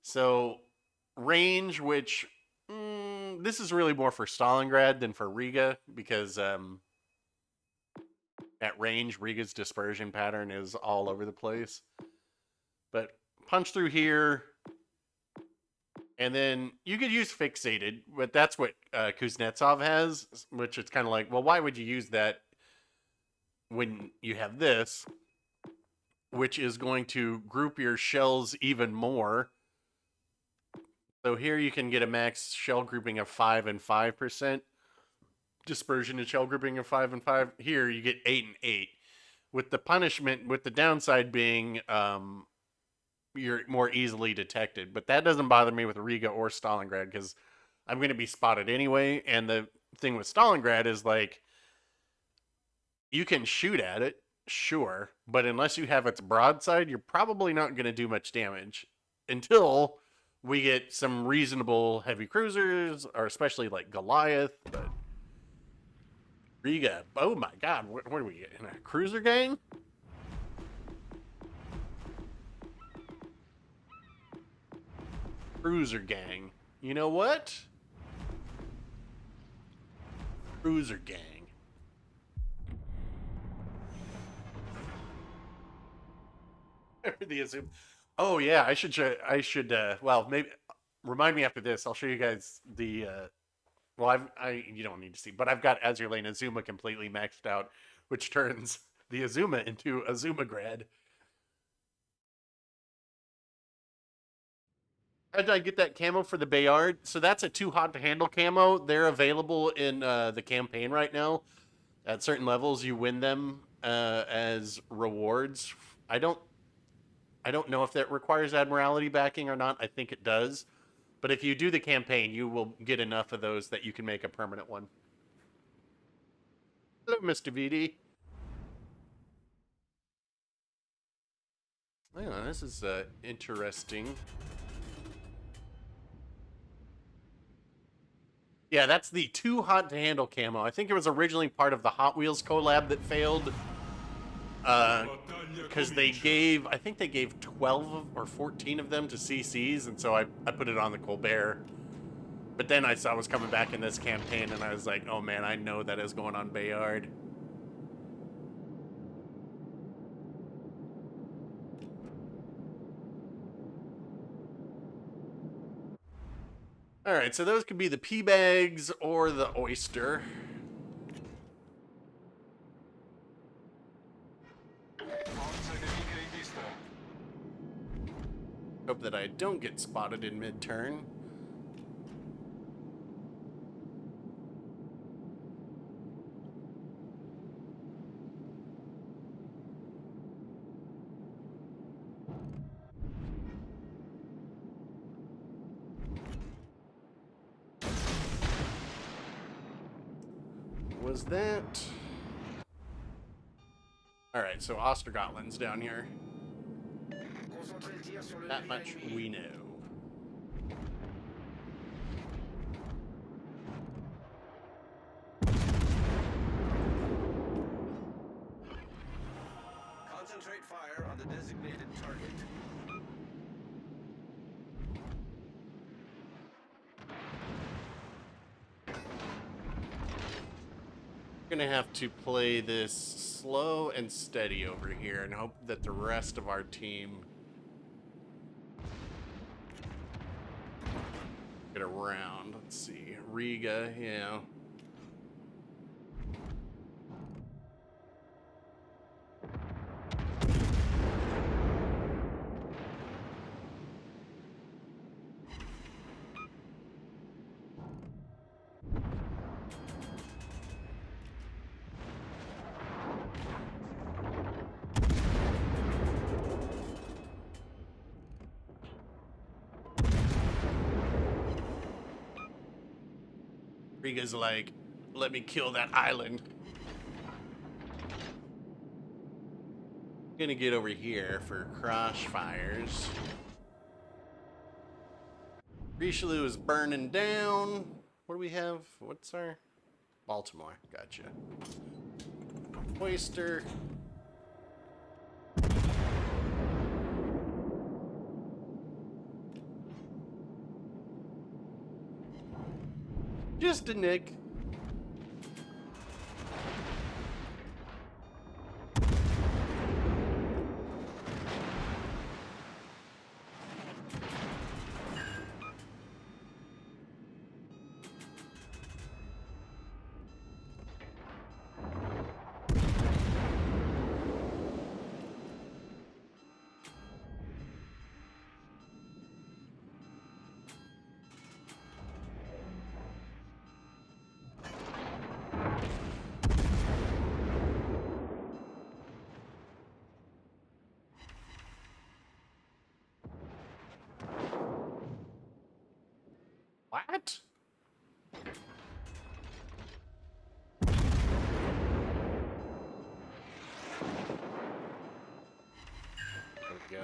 So, range, which... this is really more for Stalingrad than for Riga, because at range, Riga's dispersion pattern is all over the place. But punch through here, and then you could use Fixated, but that's what Kuznetsov has, which it's kind of like, well, why would you use that when you have this, which is going to group your shells even more So here you can get a max shell grouping of 5 and 5%. Dispersion and shell grouping of 5 and 5. Here you get 8 and 8. With the punishment, with the downside being you're more easily detected. But that doesn't bother me with Riga or Stalingrad because I'm going to be spotted anyway. And the thing with Stalingrad is like, you can shoot at it, sure, but unless you have its broadside, you're probably not going to do much damage until we get some reasonable heavy cruisers, or especially like Goliath. But Riga, oh my god, what do we get? In a cruiser gang? Cruiser gang. You know what? Cruiser gang. The assume. Oh yeah, I should. Well, maybe remind me after this. I'll show you guys the. Well, you don't need to see, but I've got Azure Lane Azuma completely maxed out, which turns the Azuma into Azumagrad. How did I get that camo for the Bayard? So that's a too hot to handle camo. They're available in the campaign right now. At certain levels, you win them as rewards. I don't know if that requires Admiralty backing or not. I think it does. But if you do the campaign, you will get enough of those that you can make a permanent one. Hello, Mr. VD. Yeah, this is interesting. Yeah, that's the too hot to handle camo. I think it was originally part of the Hot Wheels collab that failed. Because I think they gave 12 or 14 of them to CCs, and so I put it on the Colbert. But then I saw it was coming back in this campaign, and I was like, oh man, I know that is going on Bayard. Alright, so those could be the pea bags or the oyster. Hope that I don't get spotted in mid-turn. Was that... Alright, so Ostergotland's down here. That much we know. Concentrate fire on the designated target. Gonna have to play this slow and steady over here and hope that the rest of our team get around. Let's see. Riga, yeah. Riga's like, let me kill that island. Gonna get over here for crossfires. Richelieu is burning down. What do we have? What's our... Baltimore. Gotcha. Oyster. Just a nick. What? There we go.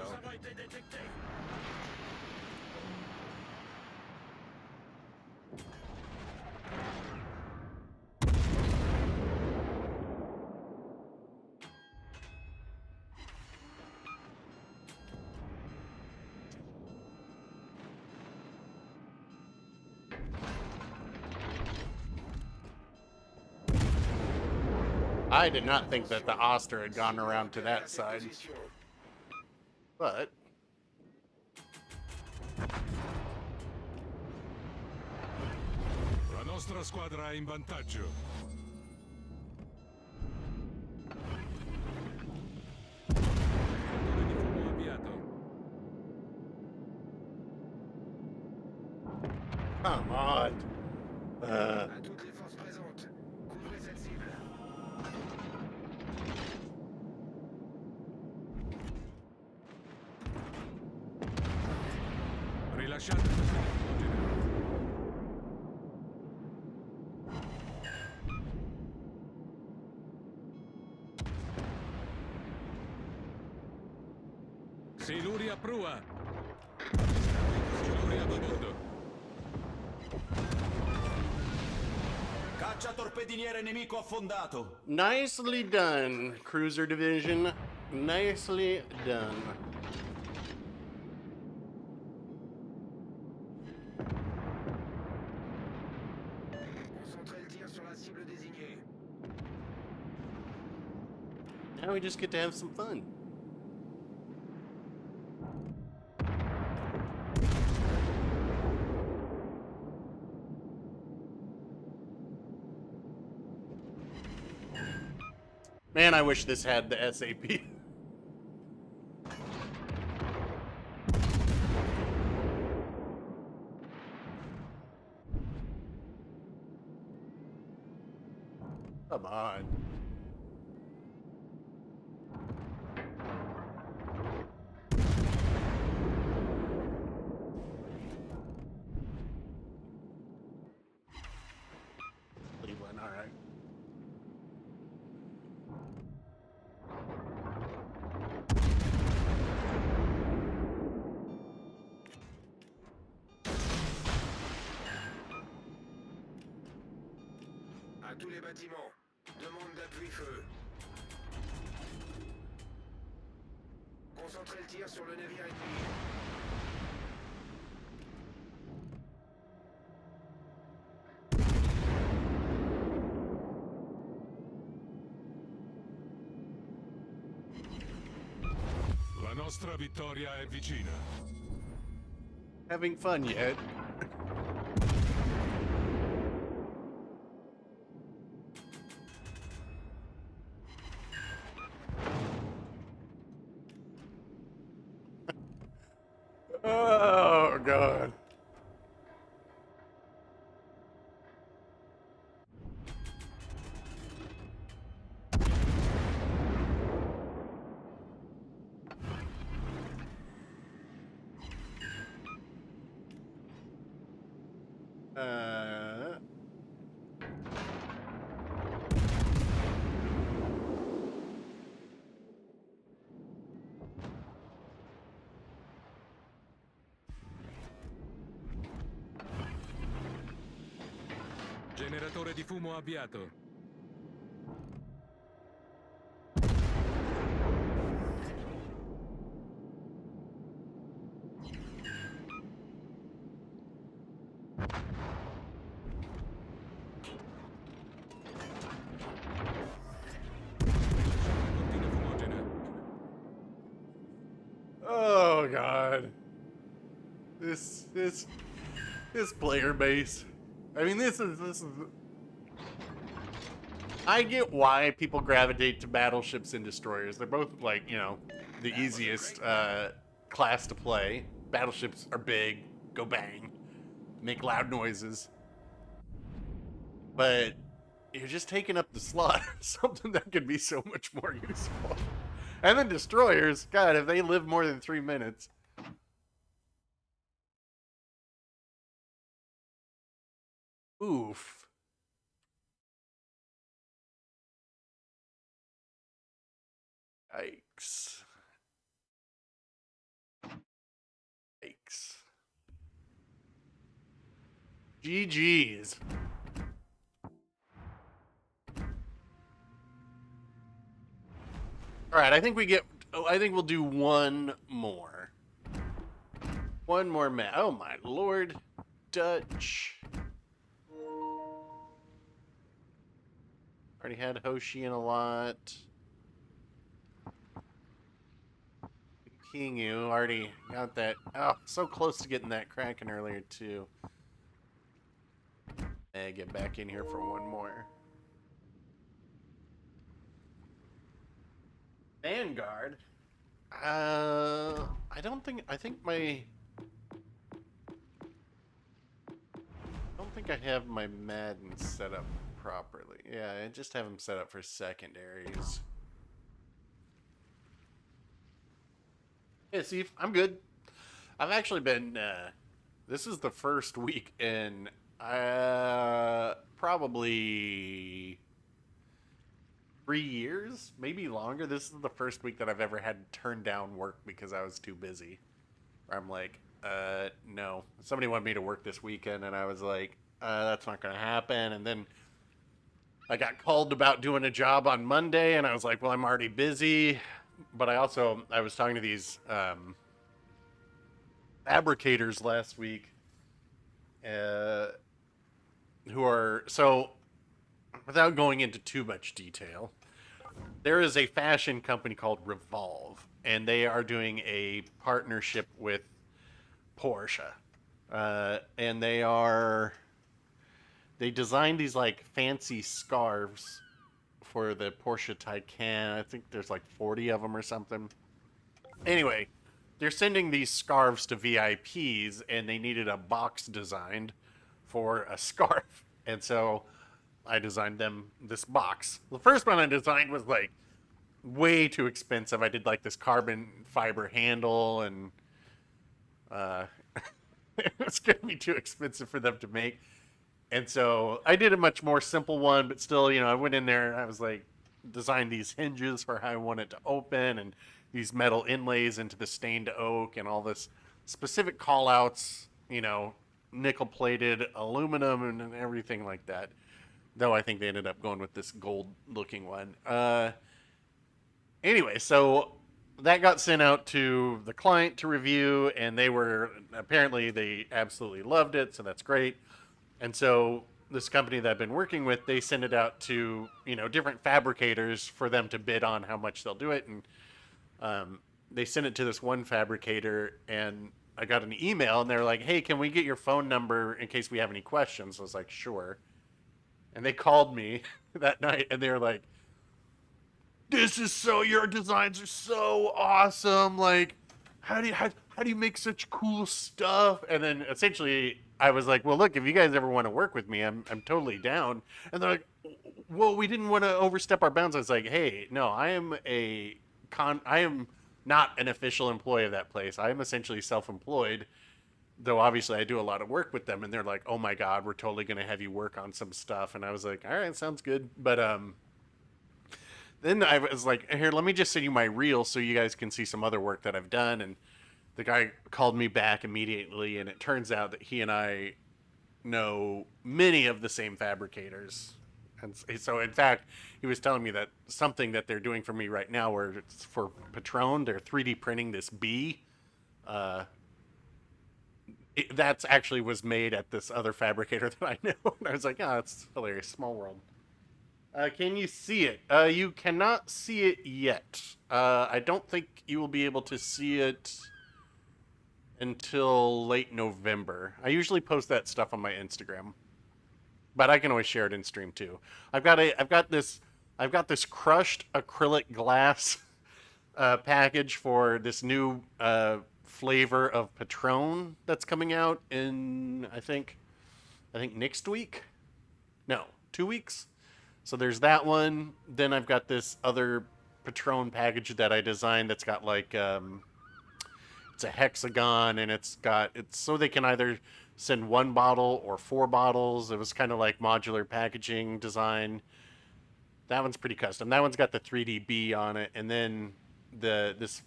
I did not think that the Oster had gone around to that side, but La nostra squadra è in vantaggio. Generatore di fumo avviato. come on. À toutes les forces présentes, couvrez cette cible. Rilasciate tutte le fumogene. Siluria prua. Siluria a bordo. Caccia torpediniere nemico affondato. Nicely done, Cruiser Division. Nicely done. Concentrez le tir sur la cible désignée. Now we just get to have some fun. Man, I wish this had the SAP. Come on. Cleveland, all right. À tous les bâtiments, demande d'appui-feu. Concentrez le tir sur le navire ennemi. La nostra vittoria è vicina. Having fun yet? Oh, God. Uh... Generatore di fumo avviato. Cortina fumogena. Oh, God. This player base. I mean, this is. I get why people gravitate to battleships and destroyers. They're both, like, you know, the easiest class to play. Battleships are big, go bang, make loud noises. But you're just taking up the slot. Something that could be so much more useful. And then destroyers, God, if they live more than 3 minutes. Oof. Yikes. Yikes. GG's. All right, I think we get. Oh, I think we'll do one more. One more match. Oh my lord, Dutch. Already had Hoshi in a lot. Kingu already got that. Oh, so close to getting that Kraken earlier too. And get back in here for one more. Vanguard. I don't think. I think my. I don't think I have my Madden set up properly. Yeah, I just have them set up for secondaries. Yeah, see, I'm good. I've actually been. This is the first week in probably 3 years, maybe longer. This is the first week that I've ever had to turn down work because I was too busy. Where I'm like, no. Somebody wanted me to work this weekend, and I was like, that's not going to happen. And then I got called about doing a job on Monday, and I was like, well, I'm already busy. But I was talking to these fabricators last week who are, so without going into too much detail, there is a fashion company called Revolve, and they are doing a partnership with Porsche. And they designed these like fancy scarves for the Porsche Taycan. I think there's like 40 of them or something. Anyway, they're sending these scarves to VIPs, and they needed a box designed for a scarf. And so I designed them this box. The first one I designed was like way too expensive. I did like this carbon fiber handle, and it was going to be too expensive for them to make. And so I did a much more simple one, but still, I went in there and I was like, designed these hinges for how I want it to open, and these metal inlays into the stained oak, and all this specific call outs, nickel plated aluminum and everything like that. Though I think they ended up going with this gold looking one. Anyway, so that got sent out to the client to review, and they absolutely loved it. So that's great. And so this company that I've been working with, they send it out to, different fabricators for them to bid on how much they'll do it. And they sent it to this one fabricator, and I got an email, and they're like, hey, can we get your phone number in case we have any questions? I was like, sure. And they called me that night, and they were like, your designs are so awesome. Like, how do you make such cool stuff? And then essentially I was like, well, look, if you guys ever want to work with me, I'm totally down. And they're like, well, we didn't want to overstep our bounds. I was like, hey, no, I am not an official employee of that place. I am essentially self-employed, though obviously I do a lot of work with them. And they're like, oh my God, we're totally going to have you work on some stuff. And I was like, all right, sounds good. But then I was like, here, let me just send you my reel so you guys can see some other work that I've done. And the guy called me back immediately, and it turns out that he and I know many of the same fabricators. And so, in fact, he was telling me that something that they're doing for me right now, where it's for Patron, they're 3D printing this bee. That's actually was made at this other fabricator that I know. And I was like, oh, that's hilarious. Small world. Can you see it? You cannot see it yet. I don't think you will be able to see it until late November. I usually post that stuff on my Instagram, but I can always share it in stream too. I've got this crushed acrylic glass package for this new flavor of Patron that's coming out in I think next week. No, 2 weeks. So there's that one. Then I've got this other Patron package that I designed that's got like It's a hexagon, and it's so they can either send 1 bottle or 4 bottles. It was kind of like modular packaging design. That one's pretty custom. That one's got the 3DB on it, and then this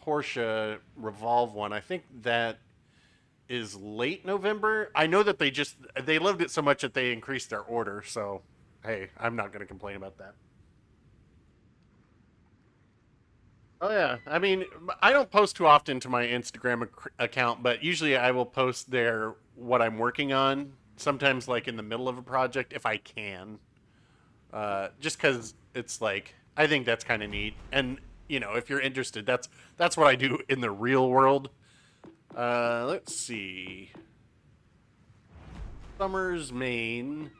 Porsche Revolve one. I think that is late November. I know that they loved it so much that they increased their order. So, hey, I'm not going to complain about that. Oh yeah, I mean, I don't post too often to my Instagram account, but usually I will post there what I'm working on. Sometimes, like in the middle of a project, if I can, just because it's like I think that's kind of neat. And you know, if you're interested, that's what I do in the real world. Let's see, Summers, Maine.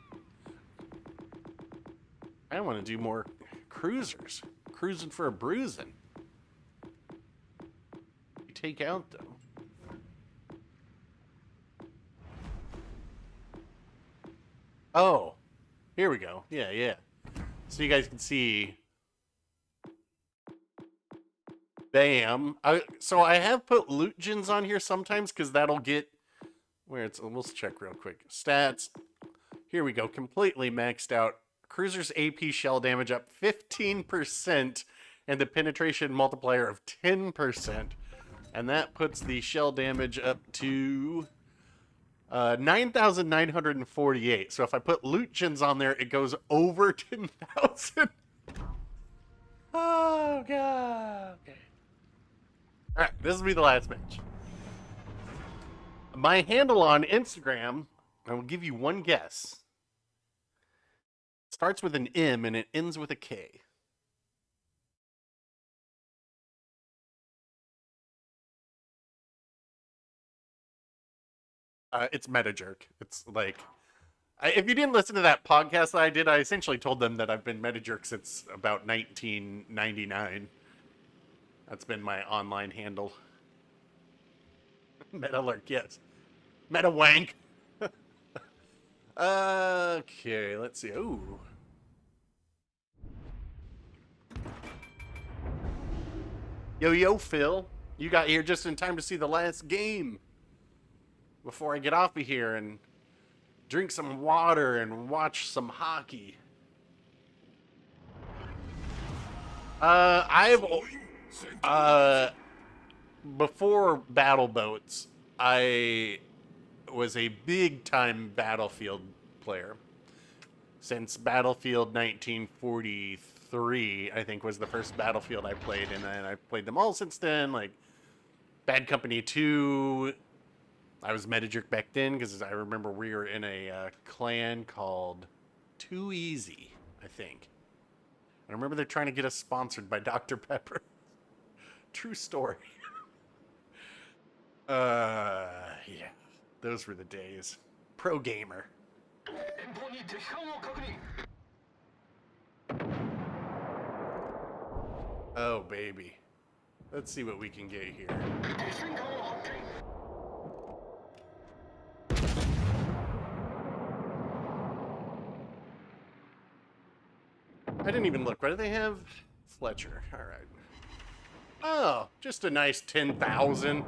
I want to do more cruisers, cruising for a bruising. Take out though. Oh, here we go. Yeah. So you guys can see. Bam. So I have put loot gens on here sometimes because that'll get where it's. Let's check real quick. Stats. Here we go. Completely maxed out. Cruiser's AP shell damage up 15% and the penetration multiplier of 10%. And that puts the shell damage up to 9,948. So if I put loot gens on there, it goes over 10,000. Oh, God. Okay. All right, this will be the last match. My handle on Instagram, I will give you one guess. It starts with an M and it ends with a K. It's MetaJerk. It's like, if you didn't listen to that podcast that I did, I essentially told them that I've been MetaJerk since about 1999. That's been my online handle. MetaLurk, yes. MetaWank. Okay, let's see. Ooh. Yo, Phil. You got here just in time to see the last game. Before I get off of here and drink some water and watch some hockey. Before Battle Boats, I was a big time Battlefield player. Since Battlefield 1943, I think was the first Battlefield I played, and then I played them all since then, like Bad Company 2. I was MetaJerk back then because I remember we were in a clan called Too Easy, I think. I remember they're trying to get us sponsored by Dr. Pepper. True story. Yeah, those were the days. Pro gamer. Oh, baby. Let's see what we can get here. I didn't even look. What do they have? Fletcher. All right. Oh, just a nice 10,000.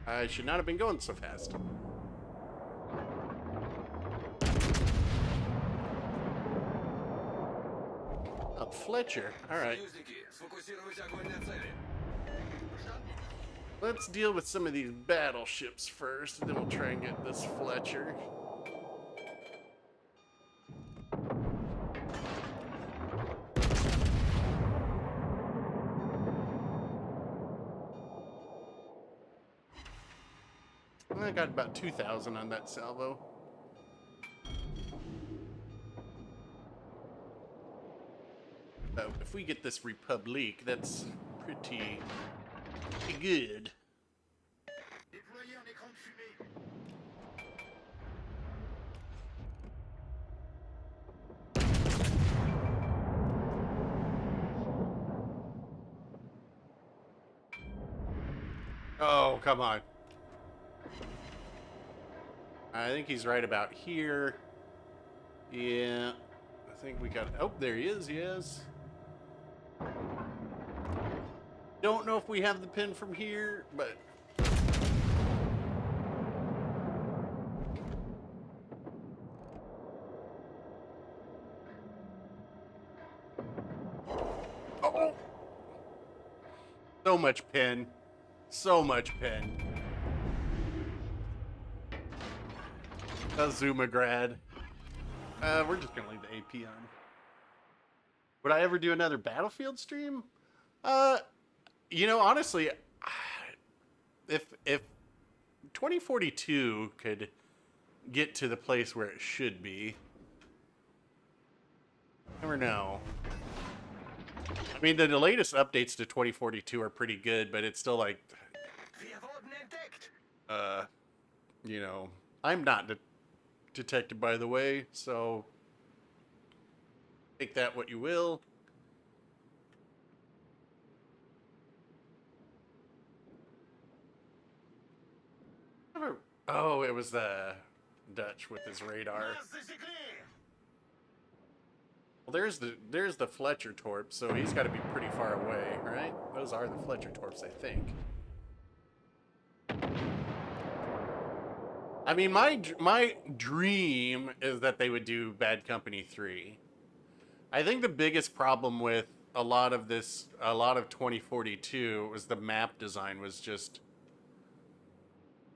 I should not have been going so fast. Oh, Fletcher. All right. Let's deal with some of these battleships first, and then we'll try and get this Fletcher. I got about 2,000 on that salvo. So if we get this Republique, that's pretty good. Oh, come on. I think he's right about here. Yeah. I think we got... Oh, there he is. Yes. don't know if we have the pin from here, but... Oh! So much pin. So much pin. Azumagrad. We're just gonna leave the AP on. Would I ever do another Battlefield stream? You know, honestly, if 2042 could get to the place where it should be, never know. I mean, the latest updates to 2042 are pretty good, but it's still like, Wir wurden entdeckt. you know, I'm not detected, by the way, so take that what you will. Oh, it was the Dutch with his radar. Well, there's the Fletcher torp, so he's got to be pretty far away, right? Those are the Fletcher torps, I think. I mean, my dream is that they would do Bad Company 3. I think the biggest problem with a lot of 2042 was the map design was just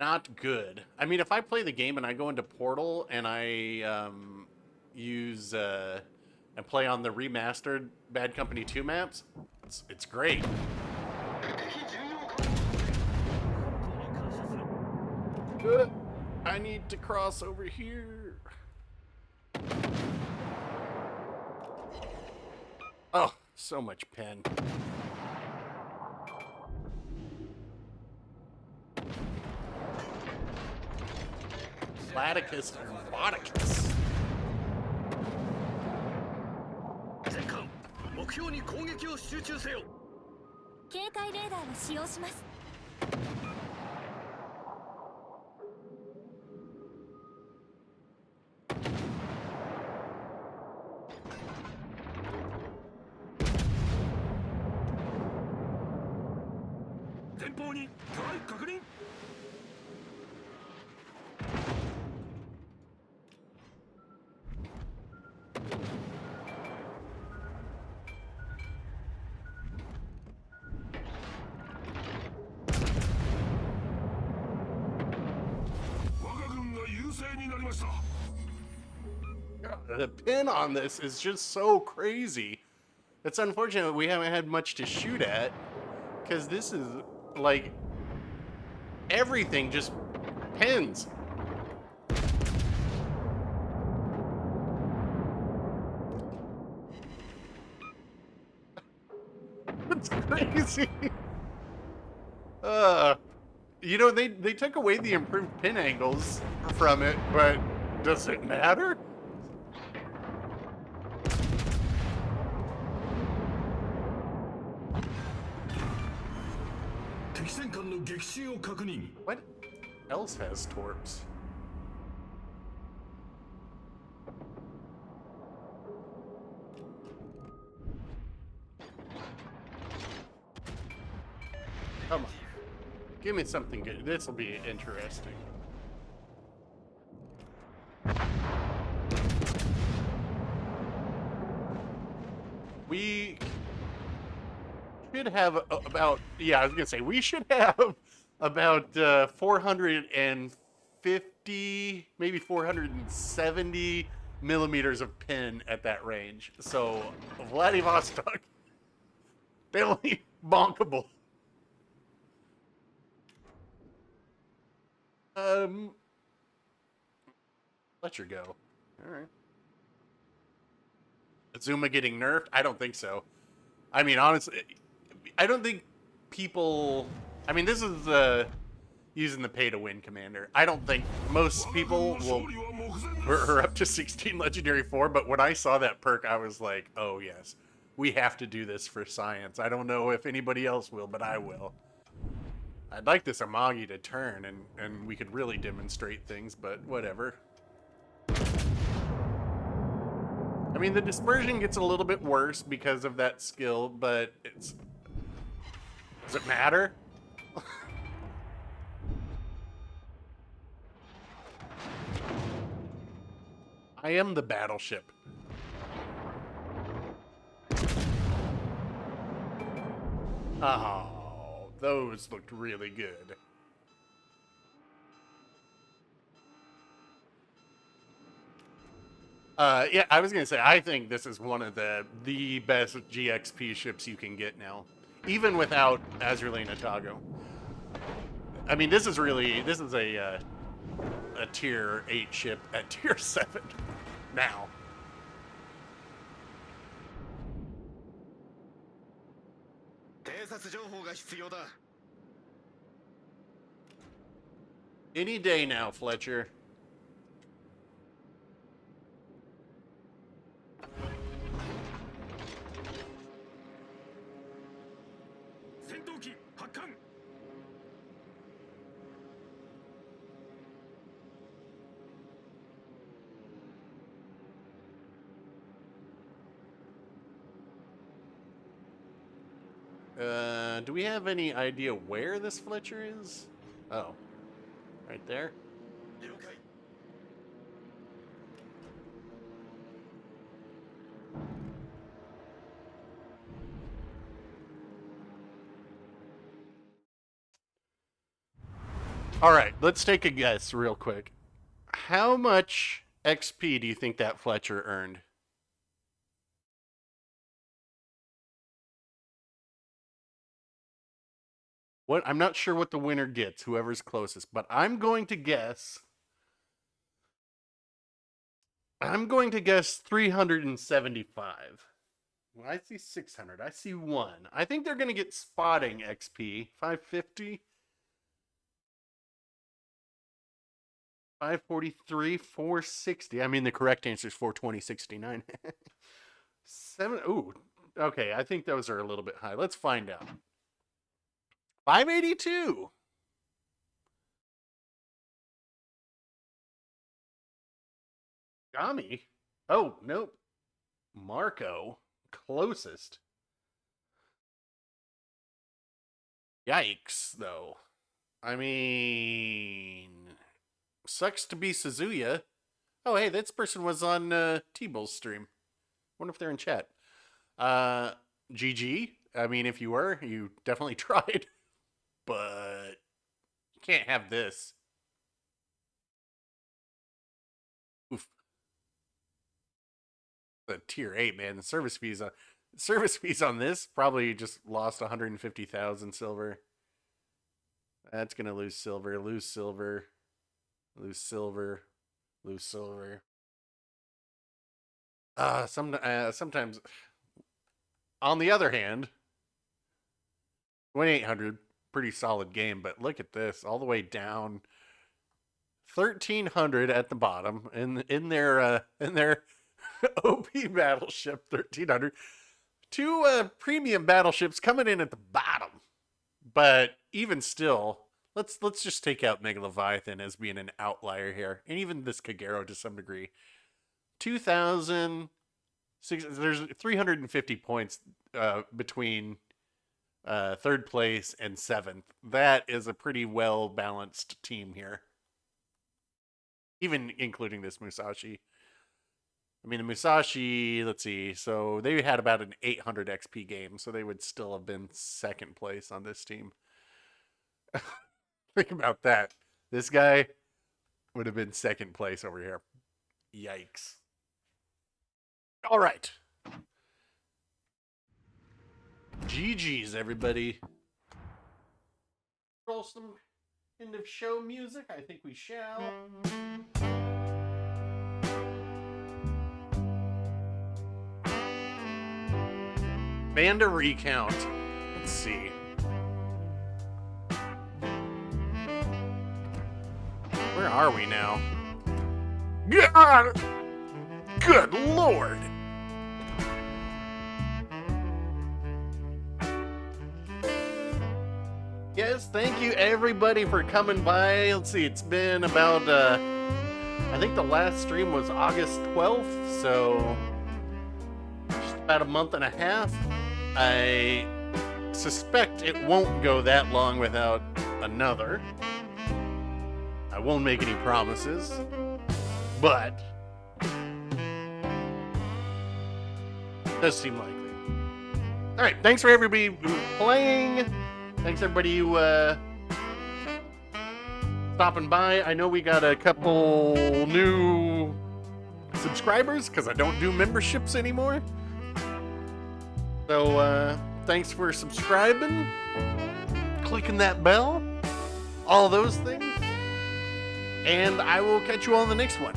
not good. I mean, if I play the game and I go into Portal and I use and play on the remastered Bad Company 2 maps, it's great. I need to cross over here. Oh, so much pen. Platicus and Vodicus. 全艦目標に攻撃を集中せよ。警戒レーダーを使用します。前方にトライ確認。 The pin on this is just so crazy. It's unfortunate we haven't had much to shoot at, because this is like everything just pins. It's crazy. You know, they took away the improved pin angles from it, but does it matter? What else has torps? Come on. Give me something good. This will be interesting. We should have about, yeah, I was gonna say, we should have about 450, maybe 470 millimeters of pin at that range. So Vladivostok, definitely bonkable. Let you go. All right. Azuma getting nerfed? I don't think so. I mean, honestly, I don't think people... I mean, this is using the pay-to-win commander. I don't think most people will... We're up to 16 Legendary 4, but when I saw that perk, I was like, oh, yes. We have to do this for science. I don't know if anybody else will, but I will. I'd like this Amagi to turn, and we could really demonstrate things, but whatever. I mean, the dispersion gets a little bit worse because of that skill, but it's Does it matter? I am the battleship. Oh, those looked really good. Yeah, I was gonna say, I think this is one of the best GXP ships you can get now, even without Azurlane Atago. I mean, this is a tier 8 ship at tier 7 now. Any day now, Fletcher. Do we have any idea where this Fletcher is? Oh, right there. All right, let's take a guess real quick. How much XP do you think that Fletcher earned? What? I'm not sure what the winner gets, whoever's closest, but I'm going to guess 375. Well, I see 600. I see 1. I think they're going to get spotting XP. 550. 543, 460. I mean, the correct answer is 420.69. 7. Ooh, okay. I think those are a little bit high. Let's find out. 582. Gami. Oh, nope. Marco. Closest. Yikes, though. I mean, sucks to be Suzuya. Oh, hey, this person was on T-Bull's stream. Wonder if they're in chat. GG. I mean, if you were, you definitely tried. But you can't have this. Oof. The tier 8, man. The service fees on this probably just lost 150,000 silver. That's gonna lose silver, lose silver, lose silver, lose silver. Sometimes. On the other hand, 2800, pretty solid game, but look at this, all the way down. 1300 at the bottom, in their OP battleship, 1300. Two premium battleships coming in at the bottom. But even still, let's just take out Mega Leviathan as being an outlier here, and even this Kagero to some degree. 2,000. There's 350 points between third place and 7th. That is a pretty well balanced team here, even including this Musashi. I mean, the Musashi, let's see, so they had about an 800 XP game, so they would still have been 2nd place on this team. Think about that. This guy would have been 2nd place over here. Yikes. All right. GG's, everybody. Roll some end of show music. I think we shall. Band of recount. Let's see. Where are we now? God! Good Lord! Yes, thank you everybody for coming by. Let's see, it's been about, I think the last stream was August 12th, so just about a month and a half. I suspect it won't go that long without another. I won't make any promises, but it does seem likely. All right, thanks for everybody playing. Thanks everybody who stopping by. I know we got a couple new subscribers because I don't do memberships anymore. So thanks for subscribing, clicking that bell, all those things. And I will catch you all in the next one.